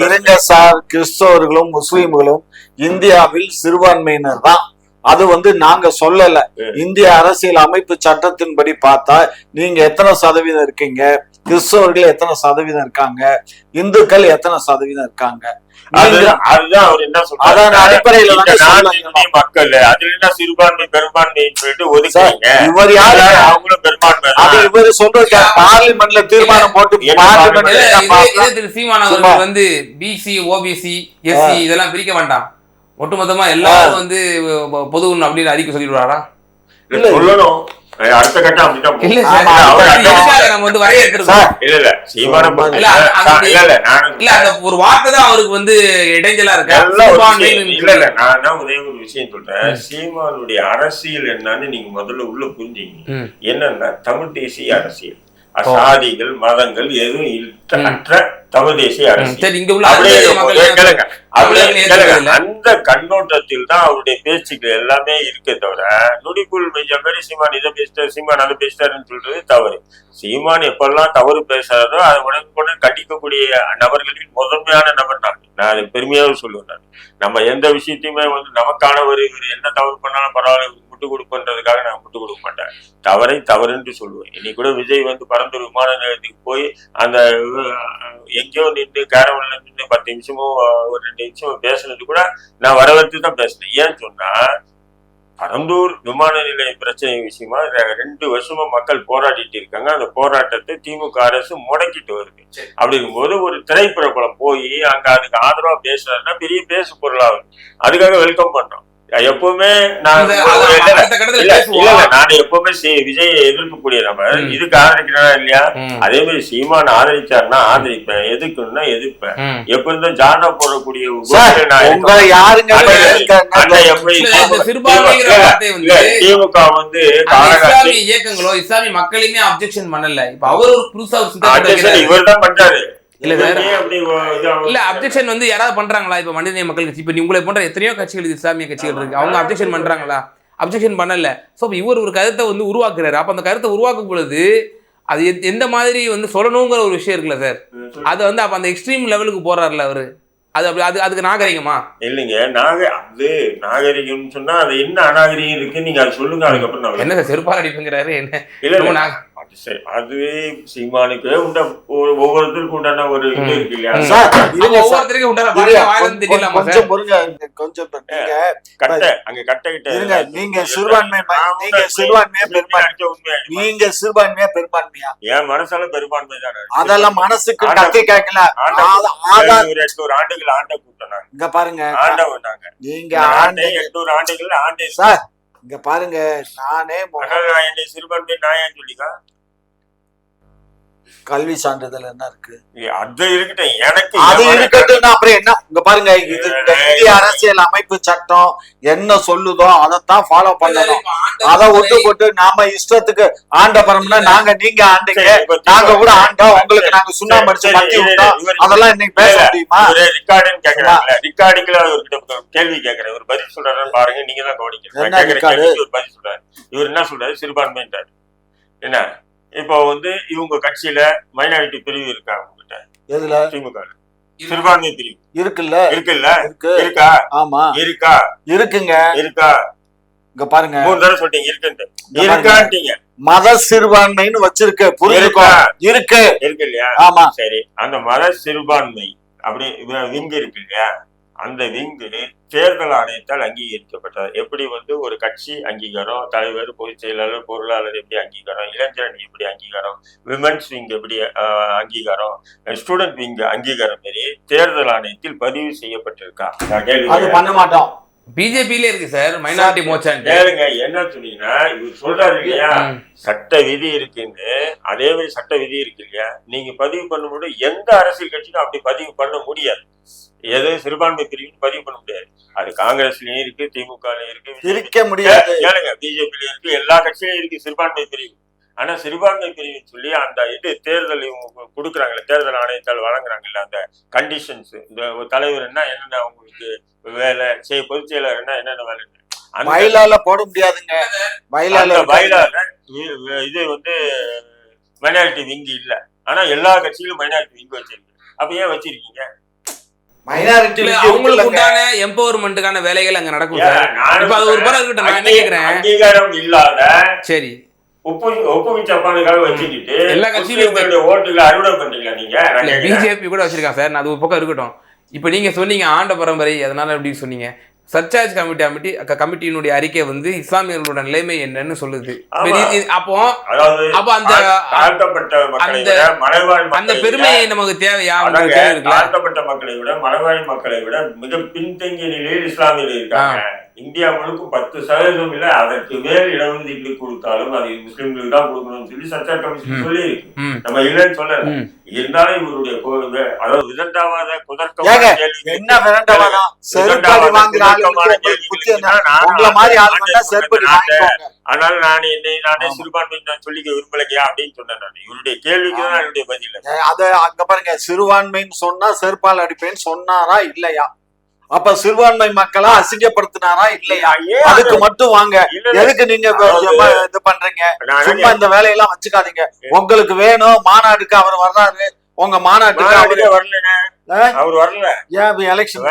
இருங்க சார், கிறிஸ்தவர்களும் முஸ்லிம்களும் இந்தியாவில் சிறுபான்மையினர் தான். அது வந்து நாங்க சொல்லல. இந்திய அரசியல் அமைப்பு சட்டத்தின்படி பார்த்தா நீங்க எத்தனை சதவீதம் இருக்கீங்க, கிறிஸ்தவர்கள் எத்தனை சதவீதம் இருக்காங்க, இந்துக்கள் எத்தனை சதவீதம் இருக்காங்க, அதுதான் அவர் என்ன சொல்றாரு, அடிப்படையில மக்கள் அதுல என்ன சிறுபான்மை பெரும்பான்மைன்னு சொல்லிட்டு ஒதுக்குறீங்க. இவர் யாரு? அவங்களும் பெரும்பான்மை. அது இவர் சொல்றது பார்லிமெண்ட்ல தீர்மானம் போட்டு சீமான் அவர்கள் வந்து பிசி ஓபிசி எஸ்சி இதெல்லாம் பிரிக்க வேண்டாம், ஒட்டுமொத்தமா எல்லாரும் வந்து பொது அப்படின்னு அறிக்கை சொல்லிடுவாரா? சொல்லணும். அடுத்த கட்டம் ஒரு வார்த்தை தான் அவருக்கு வந்து இடைஞ்சலா இருக்கு. நான் ஒரே ஒரு விஷயம் சொல்றேன், சீமானுடைய அரசியல் என்னன்னு நீங்க முதல்ல உள்ள புரிஞ்சீங்க. என்னன்னா தமிழ் தேசிய அரசியல், சாதிகள் மதங்கள் எதுவும் அற்ற தமிழ் தேசிய அரசியல். அந்த கண்ணோட்டத்தில் தான் அவருடைய பேச்சுக்கள் எல்லாமே இருக்கே தவிர, நுடிக்குள் மெஞ்ச மாதிரி சீமான் இதை பேசிட்டார், சீமான் அதை பேசிட்டாருன்னு சொல்றது தவறு. சீமான் எப்பெல்லாம் தவறு பேசுறாரோ அதை உடனே கண்டிக்கக்கூடிய நபர்களில் முதன்மையான நபர் நான் அதை பெருமையாக சொல்லுவேன். நம்ம எந்த விஷயத்தையுமே வந்து நமக்கான ஒரு இவர் என்ன தவறு பண்ணாலும் பரவாயில்ல முட்டு கொடுப்பன்றதுக்காக நான் முட்டு கொடுக்க மாட்டேன். தவறை தவறுன்னு சொல்லுவேன். இன்னைக்கு கூட விஜய் வந்து பரந்தூர் விமான நிலையத்துக்கு போய் அந்த எங்கேயோ நின்று கேரவன்ல நின்று 10 நிமிஷமோ ஒரு 2 நிமிஷமோ பேசுனது கூட நான் வரவேற்று தான் பேசினேன். ஏன்னு சொன்னா, பரந்தூர் விமான நிலைய பிரச்சனை விஷயமா 2 வருஷமா மக்கள் போராடிட்டு இருக்காங்க. அந்த போராட்டத்தை திமுக அரசு முடக்கிட்டு வருது. அப்படி இருக்கும்போது ஒரு திரைப்படம் போய் அங்க அதுக்கு ஆதரவா பேசுறாருன்னா பெரிய பேசு பொருளாகும். அதுக்காக வெல்கம் பண்றோம். எப்பவுமே நான் எப்பவுமே விஜயை எதிர்க்கக்கூடிய நபர், இதுக்கு ஆதரிக்கிறா இல்லையா? அதே மாதிரி சீமான் ஆதரிச்சாருன்னா ஆதரிப்பேன், எதுக்குன்னா எதிர்ப்பேன். எப்ப இருந்தும் ஜானா போடக்கூடிய திமுக வந்து இயக்கங்களோ இஸ்லாமிய மக்களுமே அப்ஜெக்ஷன் பண்ணல. இப்ப அவர் ஒரு புதுசா இவர் தான் பண்றாரு. இல்ல அப்ஜெக்ஷன் வந்து யாராவது பண்றாங்களா? இப்ப மனிதநேய மக்கள் கட்சி, இப்ப உங்களை போன்ற எத்தனையோ கட்சிகள், இஸ்லாமிய கட்சிகள் இருக்கு, அவங்க அப்ஜெக்ஷன் பண்றாங்களா? அப்ஜெக்ஷன் பண்ணல. சோ இவர் ஒரு கருத்தை வந்து உருவாக்குறாரு. அப்ப அந்த கருத்தை உருவாக்கும் பொழுது அது எந்த மாதிரி வந்து சொல்லணுங்கிற ஒரு விஷயம் இருக்குல்ல சார், அது வந்து அப்ப அந்த எக்ஸ்ட்ரீம் லெவலுக்கு போறாருல அவரு. அது அப்படி அதுக்கு நாகரிகமா? இல்லைங்க, அது நாகரிகம்னு சொன்னா அது என்ன அநாகரிகம் இருக்கு நீங்க அது சொல்லுங்க. அதுக்கப்புறம் என்ன சார் செருப்பால் அடிப்புங்கிறாரு? என்ன இல்ல அதுவே சீமானுக்கு உண்ட ஒவ்வொருத்தருக்கும் உண்டான ஒரு இது இருக்கு இல்லையா? ஒவ்வொருத்தருக்கும் உண்டான கொஞ்சம் பொறுங்க, கொஞ்சம் கட்டை அங்க கட்டை கிட்ட நீங்க சிறுபான்மையா பெரும்பான்மையா? என் மனசால பெரும்பான்மை தானே. அதெல்லாம் மனசுக்கு கத்தி கேட்கல. 800 ஆண்டுகள் ஆண்ட கூட்டம் இங்க பாருங்க, ஆண்டவனாங்க நீங்க 800 ஆண்டுகள் ஆண்டே சார். இங்க பாருங்க, நானே என்னை சிறுபான்மை நான் ஏன் சொல்லிக்கா கல்வி சான்றிதழ் என்ன இருக்கு? அது இருக்கட்டும், எனக்கு அது இருக்கட்டும். அப்புறம் என்ன, இங்க பாருங்க, இது இந்த இந்திய அரசியல் அமைப்பு சட்டம் என்ன சொல்லுதோ அதைத்தான் ஃபாலோ பண்ணணும். அதை விட்டு போட்டு நாம இஷ்டத்துக்கு ஆண்டபரம்னா நீங்க ஆண்டீங்க, நாங்க கூட ஆண்டோம், உங்களுக்கு நாங்க சுண்ணாம்பு அடிச்சு மத்தி விட்டோம், அதெல்லாம் இன்னைக்கு பேச முடியுமா? ரிகார்டிங் கேக்குறாங்க, ரிகார்டிங்ல ஒரு கேள்வி கேக்குறேன், ஒரு பதில் சொல்றாரு பாருங்க, நீங்க தான் கவனிக்கணும். ஒரு பதில் சொல்றாரு, இவர் என்ன சொல்றாரு, சிறுபான்மைன்றாரு. என்ன இப்போ வந்து இவங்க கட்சியில மைனாரிட்டி பிரிவு இருக்காங்க உங்ககிட்ட? எதுல? திமுக சிறுபான்மை பிரிவு இருக்குல்ல? இருக்கா? ஆமா இருக்கா? இருக்குங்க. இருக்கா? இங்க பாருங்க, 3 தடவை சொல்லிட்டீங்க இருக்குன்னு. இருக்கான்ட்டீங்க. மத சிறுபான்மைன்னு வச்சிருக்கு, புரியுதுக்கோ? இருக்கு இல்லையா? ஆமா. சரி, அந்த மத சிறுபான்மை அப்படி விங்கு இருக்கு இல்லையா, அந்த விங்கு தேர்தல் ஆணையத்தால் அங்கீகரிக்கப்பட்டது. எப்படி வந்து ஒரு கட்சி அங்கீகாரம், தலைவர், பொதுச் செயலாளர், பொருளாளர் எப்படி அங்கீகாரம், இளைஞரணி எப்படி அங்கீகாரம், விமன்ஸ் விங் எப்படி அங்கீகாரம், ஸ்டூடெண்ட் விங் அங்கீகாரம் மாரி தேர்தல் ஆணையத்தில் பதிவு செய்யப்பட்டிருக்கா? அது பண்ண மாட்டோம். பிஜேபியில இருக்கு சார் மைனாரிட்டி மோர்ச்சான். கேளுங்க, என்ன சொன்னீங்கன்னா இவர் சொல்றாரு இல்லையா, சட்ட விதி இருக்குன்னு. அதே மாதிரி சட்ட விதி இருக்கு இல்லையா, நீங்க பதிவு பண்ண முடியும். எந்த அரசியல் கட்சியும் அப்படி பதிவு பண்ண முடியாது. எது சிறுபான்மை பிரிவுன்னு பதிவு பண்ண முடியாது. அது காங்கிரஸ்லயும் இருக்கு, திமுகலயும் இருக்கு, இருக்க முடியாது. கேளுங்க, பிஜேபிலயும் இருக்கு, எல்லா கட்சியிலும் இருக்கு சிறுபான்மை பிரிவு. ஆனா சிறுபான்மை பிரிவுன்னு சொல்லி அந்த இது தேர்தல் இவங்க கொடுக்குறாங்கல்ல, தேர்தல் ஆணையத்தால் வழங்குறாங்கல்ல அந்த கண்டிஷன்ஸ், இந்த தலைவர் என்ன என்னென்ன அவங்களுக்கு வேலை செய்ய, பொதுச் செயலர் என்ன என்னென்ன வேலை, மயிலால போட முடியாதுங்க. மயிலால இது வந்து மைனாரிட்டி விங்கு இல்ல. ஆனா எல்லா கட்சியிலும் மைனாரிட்டி விங்கு வச்சிருக்கு. அப்ப ஏன் வச்சிருக்கீங்க? அவங்களுக்கு உண்டான எம்பவர்மெண்ட்டுக்கான வேலைகள் அங்க நடக்கும் சார். இப்ப அது ஒரு படம் இருக்கட்டும், நான் என்ன கேக்குறேன், அங்கீகாரம் இல்லாத சரி ஒப்புவிச்சப்பானுக்காக வச்சுக்கிட்டு எல்லா கட்சியிலும் ஓட்டுகளை அறுவடை பண்றீங்களா நீங்க? பிஜேபி கூட வச்சிருக்காங்க சார். அது ஒரு பக்கம் இருக்கட்டும். இப்ப நீங்க சொன்னீங்க ஆண்ட பரம்பரை, அதனால எப்படி சொன்னீங்க? சர்ச்சார்ஜ் கமிட்டியினுடைய அறிக்கை வந்து இஸ்லாமியர்களோட நிலைமை என்னன்னு சொல்லுது. அப்போ அந்த பெருமையை நமக்கு தேவையா? தாழ்த்தப்பட்ட மக்களை விட மலைவாழ் மக்களை விட மிக பின்தங்கிய நிலையில் இஸ்லாமியர்கள் இருக்காங்க. இந்தியா முழுக்க 10% இல்ல அதற்கு மேல் இடஒதுக்கீடு கொடுத்தாலும் அது முஸ்லிம்களுக்கு தான் கொடுக்கணும்னு சொல்லி சர்ச்சார்ஜ் கமிஷன் சொல்லி இருக்கு. நம்ம இல்லைன்னு சொல்லல. இருந்தாலும் இவருடைய அதாவது விதண்டாவாத குதர்க்கமான அதனால நானே சிறுபான்மை நான் சொல்லிக்க விரும்பலையா அப்படின்னு சொன்னேன் நான். இவருடைய கேள்விக்கு தான் என்னுடைய பதில். அது அங்க பாருங்க, சிறுபான்மைன்னு சொன்னா செருப்பால் அடிப்பேன்னு சொன்னாரா இல்லையா? அப்ப சிறுபான்மை மக்களை அசிங்கப்படுத்தினாரா இல்லையா? அதுக்கு மட்டும் வாங்க. எதுக்கு நீங்க இது பண்றீங்க? சும்மா இந்த வேலையெல்லாம் வச்சுக்காதீங்க. உங்களுக்கு வேணும் மாநாடுக்கு அவர் வர்றாரு, உங்க மாநாட்டுக்கு அவர் வரல. ஏன் எலெக்ஷன்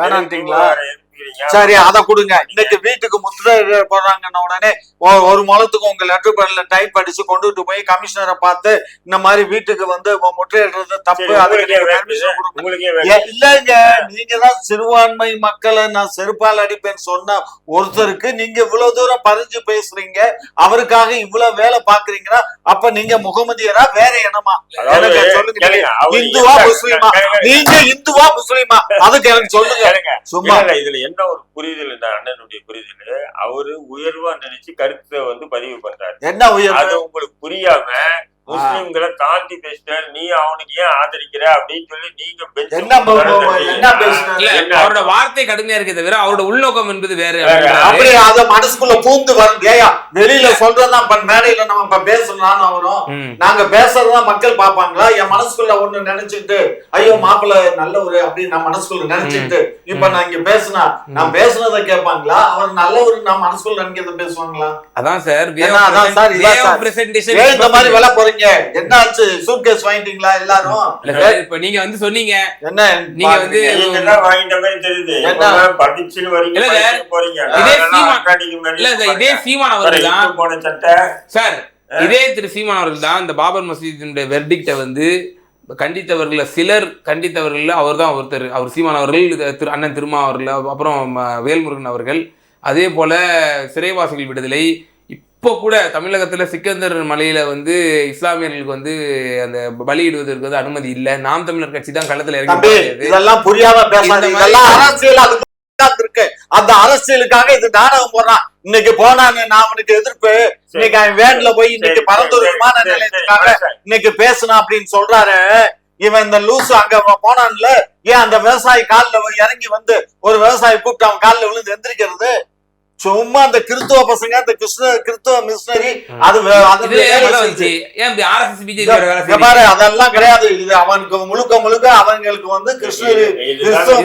வேணான்ட்டீங்களா? சரி, அதை கொடுங்க. இன்னைக்கு வீட்டுக்கு முத்திரை போடுறாங்கன்ன உடனே ஒரு முழத்துக்கு உங்க லெட்டர் பேட்ல டைப் அடிச்சு கொண்டுட்டு போய் கமிஷனரை பார்த்து இந்த மாதிரி வீட்டுக்கு வந்து முற்றையிடுறது தப்பு, இல்லைங்க. நீங்க தான் சிறுபான்மை மக்களை நான் செருப்பால் அடிப்பேன்னு சொன்ன ஒருத்தருக்கு நீங்க இவ்வளவு தூரம் பறிஞ்சு பேசுறீங்க, அவருக்காக இவ்வளவு வேலை பாக்குறீங்கன்னா அப்ப நீங்க முகமதியரா வேற என்னமா? எனக்கு சொல்லுங்க, இந்துவா முஸ்லீமா? நீங்க இந்துவா முஸ்லீமா? அதுக்கு எனக்கு சொல்லுங்க. சும்மா இதுல என்ன ஒரு புரிதல், இந்த அண்ணனுடைய புரிதல், அவரு உயர்வா நினைச்சு கருத்தை வந்து பதிவு பண்றாரு. என்ன உயர்வு? அது உங்களுக்கு புரியாம முஸ்லிம்களை தாண்டி பேசிட்ட, நீ அவனுக்கு ஏன் ஆதரிக்கிற அப்படின்னு சொல்லி நீங்க அவரோட வார்த்தை கடுமையா இருக்கு தவிர அவரோட உள்நோக்கம் என்பது வேற. அப்படியே அத மனசுக்குள்ள பூந்து வரும். ஏயா வெளியில சொல்றதுதான் மேடையில நம்ம பேசணும் வரும். நாங்க பேசுறதுதான் மக்கள் பாப்பாங்களா? என் மனசுக்குள்ள ஒண்ணு நினைச்சிட்டு ஐயோ மாப்பிள்ள நல்ல ஒரு அப்படின்னு நான் மனசுக்குள்ள நினைச்சிட்டு இப்ப நான் இங்க பேசினா நான் பேசுனதை கேட்பாங்களா? அவர் நல்ல ஒரு நான் மனசுக்குள்ள நினைக்கிறத பேசுவாங்களா? அதான் சார் இந்த மாதிரி வேலை போறீங்க. என்ன ஆச்சு? சூட்கேஸ் வாங்கிட்டீங்களா எல்லாரும்? இப்ப நீங்க வந்து சொன்னீங்க என்ன, நீங்க வந்து வாங்கிட்ட மாதிரி தெரியுது. படிச்சுன்னு வரீங்க, போறீங்க. இதே சீமான் அவர்கள் தான் போன சட்டை சார். இதே திரு சீமான் அவர்கள் தான் இந்த பாபர் மசீதினுடைய வெர்டிக்ட வந்து கண்டித்தவர்கள், சிலர் கண்டித்தவர்கள் அவர் தான் ஒருத்தர். அவர் சீமான் அவர்கள், அண்ணன் திருமா அவர்கள், அப்புறம் வேல்முருகன் அவர்கள், அதே போல சிறைவாசிகள் விடுதலை. இப்போ கூட தமிழகத்துல சிக்கந்தர் மலையில வந்து இஸ்லாமியர்களுக்கு வந்து அந்த பலியிடுவதற்கு வந்து அனுமதி இல்லை. நாம் தமிழர் கட்சி தான் களத்துல இறங்கி. இதெல்லாம் புரியாம பேசாதீங்க. அரசியல் இருக்கு. அந்த அரசியலுக்காக இது நாடகம் போடுறான். இன்னைக்கு போனான்னு நான் அவனுக்கு எதிர்ப்பு. இன்னைக்கு அவன் வேன்ல போய் இன்னைக்கு பரந்தூர் விமான நிலையத்துக்காக இன்னைக்கு பேசணும் அப்படின்னு சொல்றாரு. இவன் இந்த லூசு அங்க போனான்ல, ஏன் அந்த விவசாயி காலில் இறங்கி வந்து ஒரு விவசாயி கூப்பிட்டு அவன் காலில் விழுந்து எந்திரிக்கிறது? சும்மா அந்த கிறிஸ்துவ பசங்க, அந்த கிறிஸ்துவ மிஷனரி பாரு, அதெல்லாம் கிடையாது. இது அவனுக்கு முழுக்க முழுக்க அவங்களுக்கு வந்து கிறிஸ்துவ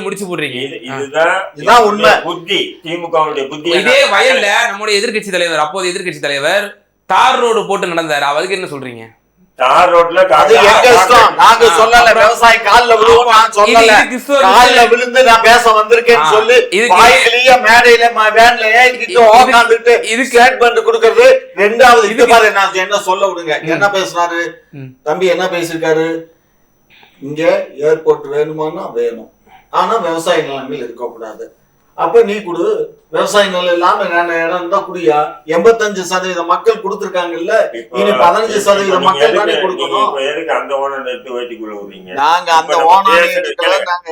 முடிச்சு போடுறீங்க. இதுதான் உண்மை. புத்தி திமுகவுடைய புத்தி. இதே வயல்ல நம்முடைய எதிர்கட்சி தலைவர், அப்போது எதிர்கட்சி தலைவர் தார் ரோடு போட்டு நடந்தாரு. அவருக்கு என்ன சொல்றீங்க? தார் ரோட்ல நாங்க சொல்லல, விவசாயி கால்ல விழுவோம் நான் சொல்லல. கால்ல விழுந்து நான் பேச வந்திருக்கேன்னு சொல்லி வாய்க்கிலேயே மேடையில வேன்ல ஏறிட்டு உட்காந்துட்டு இது ஸ்டேட்மெண்ட் கொடுக்கறது. ரெண்டாவது இது பாரு, நான் என்ன சொல்ல விடுங்க. என்ன பேசுறாரு தம்பி, என்ன பேசிருக்காரு? இங்க ஏர்போர்ட் வேணுமானா வேணும், ஆனா விவசாய நிலைமையில் இருக்கக்கூடாது. அப்ப நீ கொடு, விவசாய நிலம் இல்லாம இடம் தான் குடியா. 85% மக்கள் கொடுத்திருக்காங்கல்ல, இனி 15% மக்கள் தானே கொடுக்கணும். அந்த ஓனர் எடுத்து வைத்துக்குள்ள விடுறீங்க. நாங்க அந்த ஓனர் எடுக்கல, நாங்க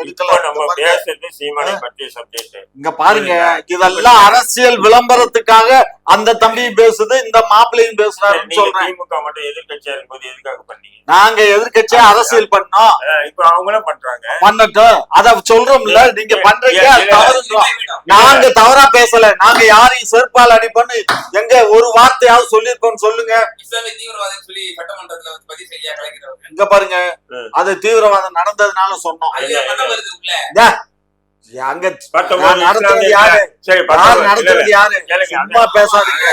இங்க பாருங்க, இதெல்லாம் அரசியல் விளம்பரத்துக்காக அந்த தம்பி பேசுது, இந்த மாப்பிள்ளையும் பேசுறாருன்னு சொல்றேன். திமுக மட்டும் எதிர்கட்சியா இருக்கும்போது எதுக்காக பண்ணீங்க? நாங்க எதிர்கட்சியா அரசியல் பண்ணோம், இப்ப அவங்களும் பண்றாங்க, பண்ணட்டும். அத சொல்றோம்ல, நீங்க பண்றீங்க, தவறுன்றோம். நாங்க தவறா பேசல, நாங்க யாரையும் செருப்பால் அடிப்போன்னு எங்க ஒரு வார்த்தையாவது சொல்லிருக்கோம் சொல்லுங்க. இங்க பாருங்க, அது தீவிரவாதம் நடந்ததுனால சொன்னோம். அங்க நடத்துறது யாரு? நடத்துறது யாரு? சும்மா பேசாதீங்க.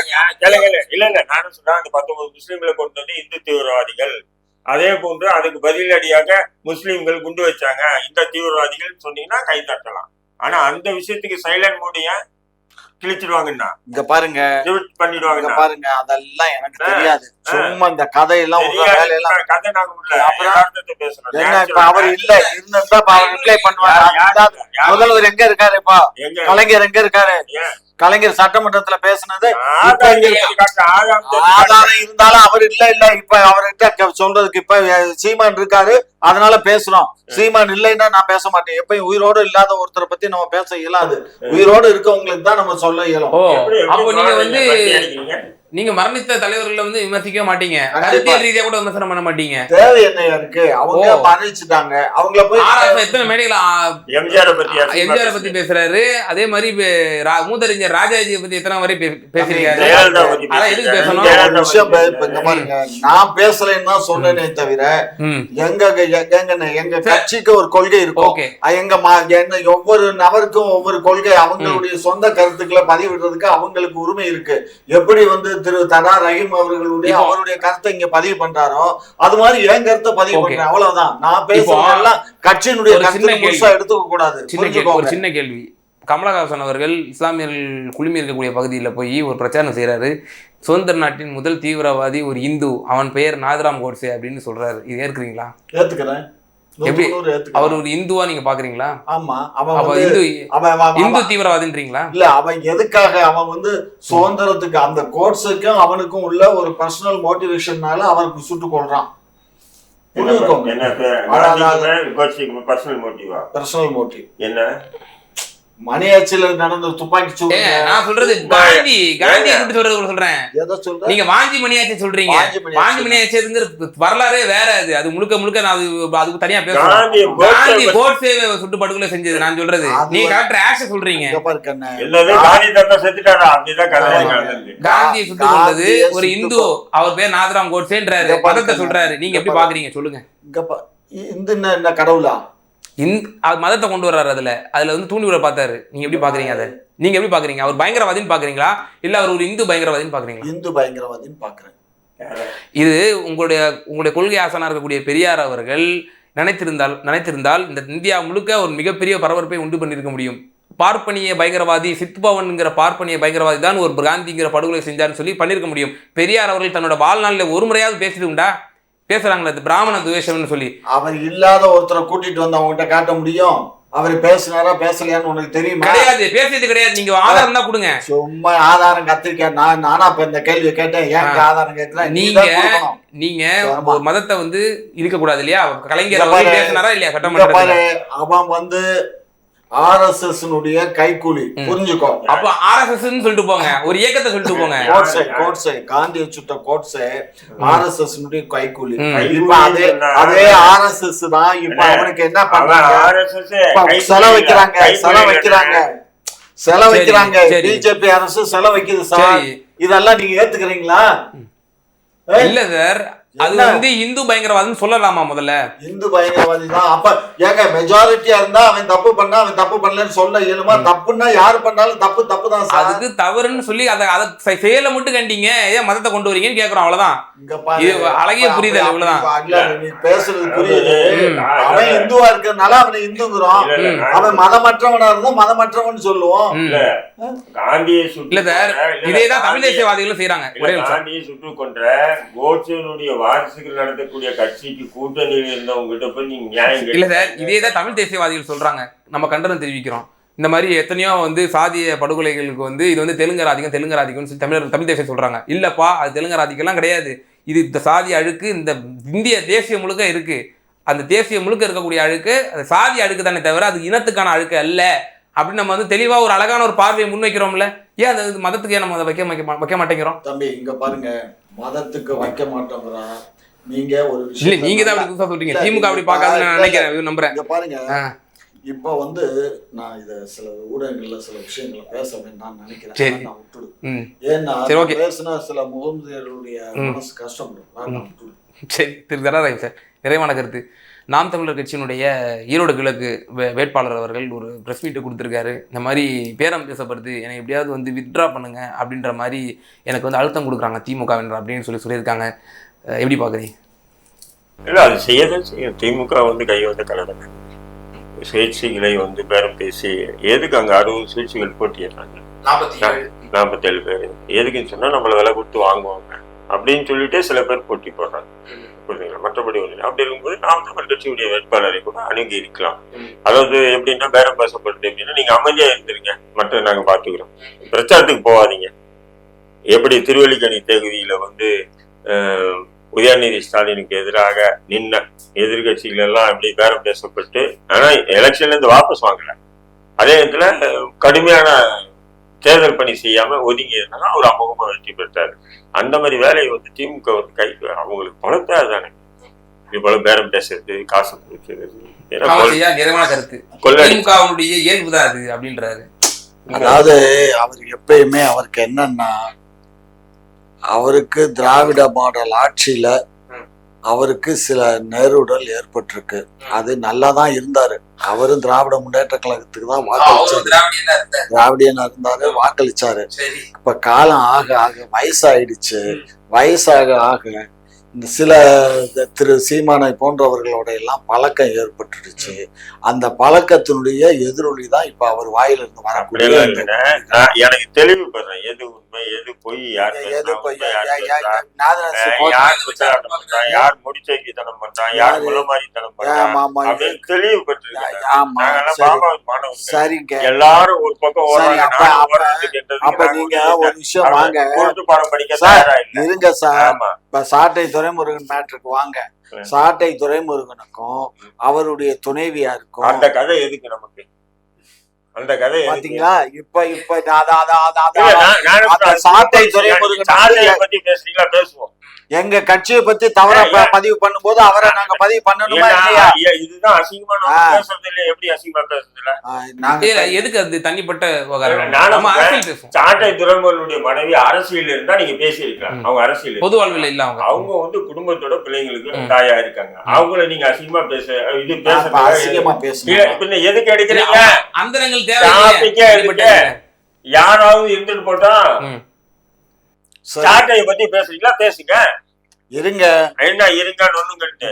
இல்ல இல்ல, நானும் சொல்றேன், அந்த 19 முஸ்லிம்களை கொண்டு வந்து இந்து தீவிரவாதிகள், அதே போன்று அதுக்கு பதிலடியாக முஸ்லிம்கள் குண்டு வச்சாங்க, இந்த தீவிரவாதிகள் சொன்னீங்கன்னா கை தட்டலாம். ஆனா அந்த விஷயத்துக்கு சைலண்ட் மோடியா கிழிச்சிடுவாங்கன்னா இங்க பாருங்க, பண்ணிடுவாங்க பாருங்க. அதெல்லாம் எனக்கு தெரியாது, சும்மா இந்த கதையெல்லாம் கதை நாங்க பேசுறோம். அவர் இல்ல இருந்தா அவர் ரிப்ளை பண்ணுவாங்க. முதல்வர் எங்க இருக்காரு? இப்ப கலைஞர் எங்க இருக்காரு? கலைஞர் சட்டமன்றத்துல பேசினது ஆதாரம் இருந்தாலும் அவர் இல்ல இப்ப அவர்கிட்ட சொல்றதுக்கு இப்ப சீமான் இருக்காரு, அதனால பேசுறோம். சீமான் இல்லைன்னா நான் பேச மாட்டேன். எப்பயும் உயிரோடு இல்லாத ஒருத்தரை பத்தி நம்ம பேச இயலாது. உயிரோடு இருக்கவங்களுக்கு தான் நம்ம சொல்ல இயலும். அப்போ நீங்க வந்து நீங்க மரணித்த தலைவர்களை வந்து விமர்சிக்க மாட்டீங்க, அரசியல் ரீதியா கூட விமர்சனம் பண்ண மாட்டீங்க. தேவை என்ன இருக்கு? அவங்க மரணிச்சுட்டாங்க, அவங்கள போய் எத்தனை மேடையில எம்ஜிஆர் பத்தி பேசுறாரு. அதே மாதிரி மூதறிஞர் ராஜாஜியை பத்தி எத்தனை வரை பேசுறீங்க. அதான் எதுக்கு பேசணும்? நான் பேசலன்னு தான் சொன்னேனே தவிர, எங்க கட்சிக்கு ஒரு கொள்கை இருக்கும். எங்க ஒவ்வொரு நபருக்கும் ஒவ்வொரு கொள்கை, அவங்களுடைய சொந்த கருத்துக்களை பதிவிடுறதுக்கு அவங்களுக்கு உரிமை இருக்கு. எப்படி வந்து திரு தடா ரஹீம் அவருடைய கருத்தை இங்க பதிவு பண்றாரோ, அது மாதிரி என் கருத்தை பதிவு பண்றேன். அவ்வளவுதான். நான் பேசுறதெல்லாம் கட்சியினுடைய கருத்தை முழுசா எடுத்துக்க கூடாது. ஒரு சின்ன கேள்வி. கமலஹாசன் அவர்கள் இஸ்லாமியர்கள் குழுமி இருக்கக்கூடிய பகுதியில் போய் ஒரு பிரச்சாரம் செய்யறாரு. சுதந்திர நாட்டின் முதல் தீவிரவாதி ஒரு இந்து, அவன் பெயர் நாதராம் கோட்சே அப்படின்னு சொல்றாரு. இது ஏற்கிறீங்களா? ஏத்துக்கிறேன். எப்படி அவர் ஒரு இந்துவா நீங்க பாக்குறீங்களா? ஆமா, இந்து தீவிரவாதின்றீங்களா? இல்ல, அவன் எதுக்காக அவன் வந்து சுதந்திரத்துக்கு அந்த கோட்ஸுக்கும் அவனுக்கும் உள்ள ஒரு பர்சனல் மோட்டிவேஷன்னால அவனுக்கு சுட்டு கொள்றான். பர்சனல் மோட்டிவ் என்ன? மணியாச்சில நடந்த துப்பாக்கி சூடு. நான் சொல்றது காந்தி எப்படி சொல்றது சொல்றேன். நீங்க வாஞ்சி மணியாச்சி சொல்றீங்க. வாஞ்சி மணியாச்சிங்கிற வரலாறே வேற. அது முழுக்க முழுக்க நான் அதுக்கு தனியா பேசுறேன். காந்தி கோட்சே சுட்டு படுகொலை செஞ்சது நான் சொல்றது. நீங்க கரெக்ட் ஆஷ் சொல்றீங்க. காந்தியை சுட்டு கொண்டது ஒரு இந்து, அவர் பேர் நாதராம் கோட்சேன்றாரு, மதத்தை சொல்றாரு. நீங்க எப்படி பாக்குறீங்க சொல்லுங்க. இந்து என்ன கடவுளா? மதத்தை கொண்டு வர்றாரு. அதுல வந்து தூண்டி விட பார்த்தாரு. நீங்க எப்படி பாக்குறீங்க? அதை நீங்க எப்படி பாக்குறீங்க? அவர் பயங்கரவாதின்னு பாக்குறீங்களா, இல்ல அவர் ஒரு இந்து பயங்கரவாதின்னு பாக்குறீங்களா? இந்து பயங்கரவாதின்னு பாக்குறேன். இது உங்களுடைய கொள்கை ஆசானா இருக்கக்கூடிய பெரியார் அவர்கள் நினைத்திருந்தால் இந்த இந்தியா முழுக்க ஒரு மிகப்பெரிய பரபரப்பை உண்டு பண்ணிருக்க முடியும். பார்ப்பனிய பயங்கரவாதி சித்பவன்ங்கிற பார்ப்பனிய பயங்கரவாதி தான் ஒரு காந்திங்கிற படுகொலை செஞ்சாருன்னு சொல்லி பண்ணிருக்க முடியும். பெரியார் அவர்கள் தன்னோட வாழ்நாளில் ஒரு முறையாவது பேசிட்டு உண்டா? பேசுறாங்களா இது பிராமண துவேஷம்னு சொல்லி? அவர் இல்லாத ஒருத்தரை கூட்டிட்டு வந்து அவங்ககிட்ட காட்ட முடியும். அவர் பேசினாரா பேசலையான்னு உனக்கு தெரியுமா? கிடையாது, பேசியது கிடையாது. நீங்க ஆதாரம் தான் கொடுங்க. சும்மா ஆதாரம் கத்திருக்கேன். நானா இப்ப இந்த கேள்வியை கேட்டேன். ஏன் ஆதாரம் கேட்கிறேன்? நீங்க ஒரு மதத்தை வந்து இருக்க கூடாது இல்லையா? கலைஞர் பேசினாரா இல்லையா சட்டமன்றத்துல? அவன் வந்து RSS கைக்கூலி புரிஞ்சுக்கோ. அப்ப RSS சொல்லிட்டு போங்க, ஒரு இயக்கத்தை சொல்லிட்டு போங்க. கோட்ஸே காந்தியை சுட்ட கோட்ஸே RSS கைக்கூலி. இப்ப அதே RSS தான் இப்ப அவனுக்கு என்ன பண்றாங்க, செலவைக்கிறாங்க. பிஜேபி அரசு செலவைக்குது சார். இதெல்லாம் நீங்க ஏத்துக்கிறீங்களா? இல்ல சார், அது வந்து இந்து பயங்கரவாதம் சொல்லலாமா? முதல்ல இந்து பயங்கரவாதி தான். அப்ப ஏங்க மெஜாரிட்டியா இருந்தா அவன் தப்பு பண்ணா அவன் தப்பு பண்ணலன்னு சொல்ல இயலுமா? தப்புன்னா யாரு பண்ணாலும் தப்பு தான் சார். அதுக்கு தவறுன்னு சொல்லி அதை செயலை மட்டும் கண்டிங்க, ஏன் மதத்தை கொண்டு வரீங்கன்னு கேக்குறோம். அவ்வளவுதான். அழகிய புரியுதல் இவ்வளவுதான். நீ பேசுறது புரியுது. அவன் இந்துவா இருக்கிறதுனால அவனை இந்துங்கிறோம். அவன் மதமற்றவனா இருந்தா மதமற்றவன் சொல்லுவோம். காந்தியை இல்ல சார், இதேதான் தமிழ் தேசியவாதிகளும் செய்யறாங்க. காந்தியை சுட்டு கொன்ற கோட்சேனுடைய வாரிசுகள் நடத்தக்கூடிய கட்சிக்கு கூட்டணியில் இருந்தவங்க போய் நீங்க நியாயம் இல்ல சார், இதேதான் தமிழ் தேசியவாதிகள் சொல்றாங்க. நம்ம கண்டனம் தெரிவிக்கிறோம். இந்த மாதிரி எத்தனையோ வந்து சாதிய படுகொலைகளுக்கு வந்து இது வந்து தெலுங்கராதிகம்னு சொல்லி தமிழ் தேசியம் சொல்றாங்க. இல்லப்பா, அது தெலுங்கராதிக்கெல்லாம் கிடையாது. இது இந்த சாதி அழுக்கு இந்த இந்திய தேசிய முழுக்க இருக்கு. அந்த தேசிய முழுக்க இருக்கக்கூடிய அழுக்கு அது சாதி அழுக்கு தானே தவிர அது இனத்துக்கான அழுக்கு அல்ல அப்படின்னு நம்ம வந்து தெளிவா ஒரு அழகான ஒரு பார்வையை முன்வைக்கிறோம்ல. ஏன் அது மதத்துக்கு ஏன் நம்ம அதை வைக்க மாட்டேங்கிறோம்? தம்பி இங்க பாருங்க, மதத்துக்கு வைக்க மாட்டோங்கிறா. நீங்க ஒரு விஷயம் நீங்க தான் அப்படி புதுசா சொல்றீங்க. திமுக அப்படி பார்க்காதுன்னு நான் நினைக்கிறேன், நம்புறேன். இங்க பாருங்க, இப்ப வந்து நான் இத சில ஊடகங்கள்ல சில விஷயங்களை பேச வேண்டாம்னு நினைக்கிறேன். நான் விட்டுடு. ஏன்னா பேசினா சில முகமதியர்களுடைய மனசு கஷ்டப்படும். சரி, திரு தராராய் சார், நிறைவான கருத்து. நாம் தமிழர் கட்சியினுடைய ஈரோடு கிழக்கு வேட்பாளர் அவர்கள் ஒரு ப்ரெஸ் மீட்டு கொடுத்துருக்காரு. இந்த மாதிரி பேரம் பேசப்படுது, எனக்கு எப்படியாவது வந்து வித்ட்ரா பண்ணுங்க அப்படின்ற மாதிரி எனக்கு வந்து அழுத்தம் கொடுக்குறாங்க திமுகவினர் அப்படின்னு சொல்லியிருக்காங்க. எப்படி பார்க்குறீங்க? இல்லை, அது செய்ய திமுக வந்து கை வந்த கலடங்க சுயேட்சைகளை வந்து பேரம் பேசி எதுக்கு அங்கே 60 சுயேட்சைகள் போட்டிடுறாங்க, 47 பேர் எதுக்குன்னு சொன்னால் நம்மளை விலை கொடுத்து வாங்குவாங்க அப்படின்னு சொல்லிட்டு சில பேர் போட்டி போடுறாங்க. மற்றபடி ஒன்று அப்படி இருக்கும்போது நாம் தமிழ் கட்சியுடைய வேட்பாளரை கூட அணுகி இருக்கலாம். அதாவது எப்படின்னா பேரம் பேசப்படுது அப்படின்னா நீங்க அமைதியா இருந்துருங்க, மற்ற நாங்க பாத்துக்கிறோம், பிரச்சாரத்துக்கு போகாதீங்க. எப்படி திருவல்லிக்கேணி தொகுதியில வந்து உதயநிதி ஸ்டாலினுக்கு எதிராக நின்ன எதிர்கட்சிகள் எல்லாம் எப்படி பேரம் பேசப்பட்டு ஆனா எலெக்ஷன்ல இருந்து வாபஸ் வாங்கல, அதே நேரத்துல கடுமையான தேர்தல் பணி செய்யாம ஒதுங்கியதுனால அவர் அமோகமா வெற்றி பெற்றாரு. அந்த மாதிரி வேலையை வந்து திமுக வந்து கை அவங்களுக்கு பணத்தை அதுதானே இது போல பேரம் பேசுறது, காசு கொடுக்கிறது. இயல்புதான் அது அப்படின்றாரு. அதாவது அவர் எப்பயுமே அவருக்கு என்னன்னா, அவருக்கு திராவிட மாடல் ஆட்சியில அவருக்கு சில நேருடல் ஏற்பட்டிருக்கு. அது நல்லாதான் இருந்தாரு. அவரும் திராவிட முன்னேற்ற கழகத்துக்கு தான் வாக்களிச்சாரு, திராவிடியனா இருந்தாரு, வாக்களிச்சாரு. இப்ப காலம் ஆக ஆக வயசாயிடுச்சு. வயசாக ஆக இந்த சில திரு சீமானை போன்றவர்களோட எல்லாம் பழக்கம் ஏற்பட்டுடுச்சு. அந்த பழக்கத்தினுடைய எதிரொலி தான் இப்ப அவர் வாயில இருந்து வரக்கூடிய. எனக்கு தெளிவு பெறேன், எது உண்மை எது பொய், யார் முடிச்சைக்குத்தனம் பண்றான், யார் முளமாரித்தனம் பண்றான் தெளிவு பெற்றிருக்கேன். சரிங்க, எல்லாரும் ஒரு பக்கம் அப்ப நீங்க ஒரு விஷயம் வாங்க, பாடம் படிக்க இருங்க சார். இப்ப சாட்டை துரைமுருகன் மேட்ருக்கு வாங்க. சாட்டை துரைமுருகனுக்கும் அவருடைய துணைவியாருக்கும் அந்த கதை எதுக்கு நமக்கு? அந்த கதை பாத்தீங்களா? இப்ப சாட்டை துரைமுருகன் பத்தி பேசுறீங்களா? பேசுவோம். எங்க கட்சியை பத்தி தவறா பதிவு பண்ணும்போது அவரை நாங்க பதிவு பண்ணணுமா இல்லையா? இதுதான் அசிங்கமான பேசுறது இல்ல. எப்படி அசிங்கமா பேசுறதுல எதுக்கு அது தனிப்பட்ட சாட்டை துரைமுருகனுடைய மனைவி அரசியல் இருந்தா நீங்க பேசியிருக்கலாம். அவங்க அரசியல் பொது வாழ்வில் இல்ல, அவங்க வந்து குடும்பத்தோட பிள்ளைங்களுக்கு தாயா இருக்காங்க. அவங்கள நீங்க அசிங்கமா பேச இது அசிங்கமா பேசுறீங்க. எதுக்கு எடுக்கிறீங்க? அந்தரங்கள் யாராவது இருந்துட்டு போட்டா சாட்டையை பத்தி பேசுறீங்களா? பேசுங்க, இருங்க. என்ன இருங்கன்னு ஒண்ணுங்கட்டு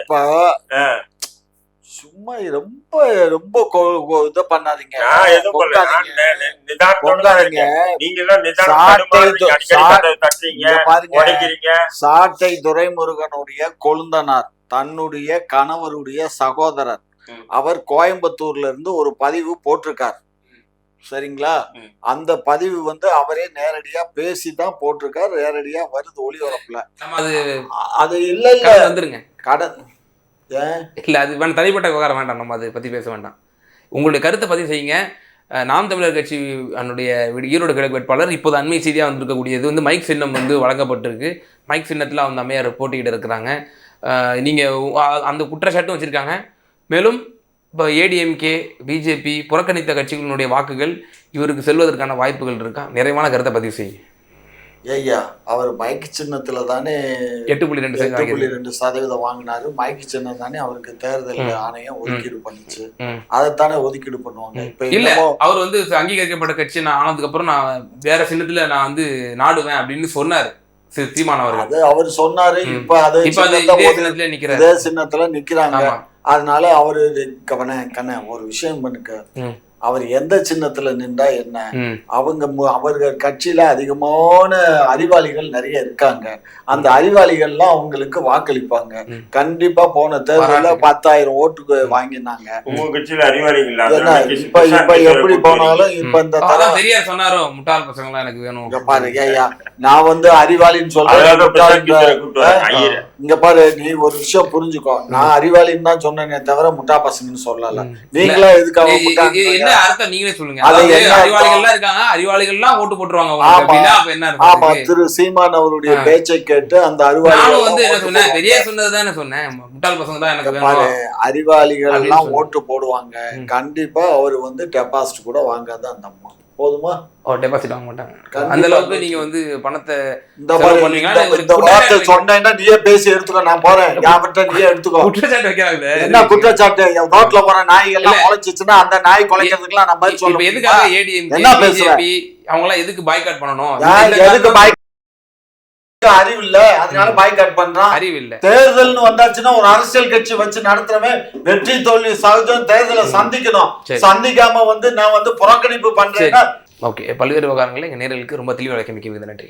சும்மா ரொம்ப ரொம்ப இத பண்ணாதீங்க. சாட்டை துரைமுருகனுடைய கொழுந்தனார் தன்னுடைய கணவருடைய சகோதரர் அவர் கோயம்புத்தூர்ல இருந்து ஒரு பதிவு போட்டிருக்கார். சரிங்களா? அந்த பதிவு வந்து அவரே நேரடியா பேசிதான் போட்டிருக்காரு. நேரடியா வருது ஒளிபரப்புல. அது இல்ல வந்துருங்க கடன் இல்ல, அது தனிப்பட்ட விவகாரம் வேண்டாம், நம்ம அதை பத்தி பேச வேண்டாம். உங்களுடைய கருத்தை பதிவு செய்யுங்க. நாம் தமிழர் கட்சி அதனுடைய ஈரோடு கிழக்கு வேட்பாளர் இப்போது அண்மை செய்தியாக வந்திருக்கக்கூடியது வந்து மைக் சின்னம் வந்து வழங்கப்பட்டிருக்கு. மைக் சின்னத்தில் அந்த அம்மையார் போட்டியிட இருக்கிறாங்க. நீங்கள் அந்த குற்றச்சாட்டும் வச்சுருக்காங்க. மேலும் இப்போ ஏடிஎம்கே, பிஜேபி புறக்கணித்த கட்சிகளினுடைய வாக்குகள் இவருக்கு செல்வதற்கான வாய்ப்புகள் இருக்கா? நிறைவான கருத்தை பதிவு செய்யுங்க. ஐயா, அவர் மைக் சின்னத்துல தானே 8.2% வாங்கினாரு. மைக் சின்னம் தானே அவருக்கு தேர்தல் ஆணையம் ஒதுக்கீடு பண்ணிச்சு. அதைத்தானே ஒதுக்கீடு பண்ணுவாங்க. இப்ப இல்ல, அவர் வந்து அங்கீகரிக்கப்பட்ட கட்சி நான் ஆனதுக்கு அப்புறம் நான் வேற சின்னத்துல நான் வந்து நாடுவேன் அப்படின்னு சொன்னாரு சீமான் அவர்கள். அது அவர் சொன்னாரு. இப்ப இதே சின்னத்துல நிக்கிறாங்க. அதனால அவரு கண்ண ஒரு விஷயம் பண்ணுக்க, அவர் எந்த சின்னத்துல நின்றா என்ன, அவர்கள் கட்சியில அதிகமான அறிவாளிகள் நிறைய இருக்காங்க. அந்த அறிவாளிகள்லாம் அவங்களுக்கு வாக்களிப்பாங்க. கண்டிப்பா போன தேர்தல 10,000 ஓட்டுக்கு வாங்கினாங்க. உங்க கட்சியில அறிவாளிகள் இப்ப எப்படி போனாலும் இப்ப இந்த பெரியார் சொன்னாரோ முட்டாள் பசங்க எல்லாம் எனக்கு வேணும் பாருங்க ஐயா, நான் வந்து அறிவாளின்னு சொல்றேன். இங்க பாரு, நீ ஒரு விஷயம் புரிஞ்சுக்கோ, நான் அறிவாளின்னு தான் சொன்னேனே தவிர முட்டா பசங்கன்னு சொல்லல. நீங்களா எதுக்காக என்ன அர்த்தம் நீங்களே சொல்லுங்க. அறிவாளிகள்லாம் இருக்காங்க, அறிவாளிகள்லாம் ஓட்டு போட்டுருவாங்க. ஆமா, திரு சீமான் அவருடைய பேச்சை கேட்டு அந்த அறிவாளிகள் வந்து என்ன சொன்னேன், பெரியார் சொன்னதுதானே சொன்னேன், முட்டாள் பசங்க தான் எனக்கு வேணும். அறிவாளிகள் எல்லாம் ஓட்டு போடுவாங்க. கண்டிப்பா அவரு வந்து டெபாசிட் கூட வாங்காத அந்த அம்மா போதுமா? டெபாசிட் வாங்க மாட்டாங்க. அந்த அளவுக்கு நீங்க வந்து பணத்தை இந்த வார்த்தை சொன்னேன்னா நீயே பேசி எடுத்துக்கோ, நான் போறேன், நீயே எடுத்துக்கோ. குற்றச்சாட்டு வைக்கிறாங்க. என்ன குற்றச்சாட்டு? ரோட்ல போற நாய்கள் எல்லாம் முளைச்சிச்சுன்னா அந்த நாய் குலைக்கிறதுக்கு எல்லாம் நம்ம சொல்லுவோம். எதுக்காக ஏடிஎம் பிஜேபி அவங்க எல்லாம் எதுக்கு பாய்காட் பண்ணணும்? எதுக்கு அறிவு இல்ல, அதனால பாய்காட் பண்றான். அறிவு இல்ல. தேர்தல்னு வந்தாச்சுன்னா ஒரு அரசியல் கட்சி வச்சு நடத்துறவன் வெற்றி தோல்வி சகஜம். தேர்தலை சந்திக்கணும். சந்திக்காம வந்து நான் வந்து புறக்கணிப்பு பண்றேன். ஓகே, பல்வேறு விவகாரங்களை எங்க நேரலுக்கு ரொம்ப தெளிவாக மிக்க நன்றி.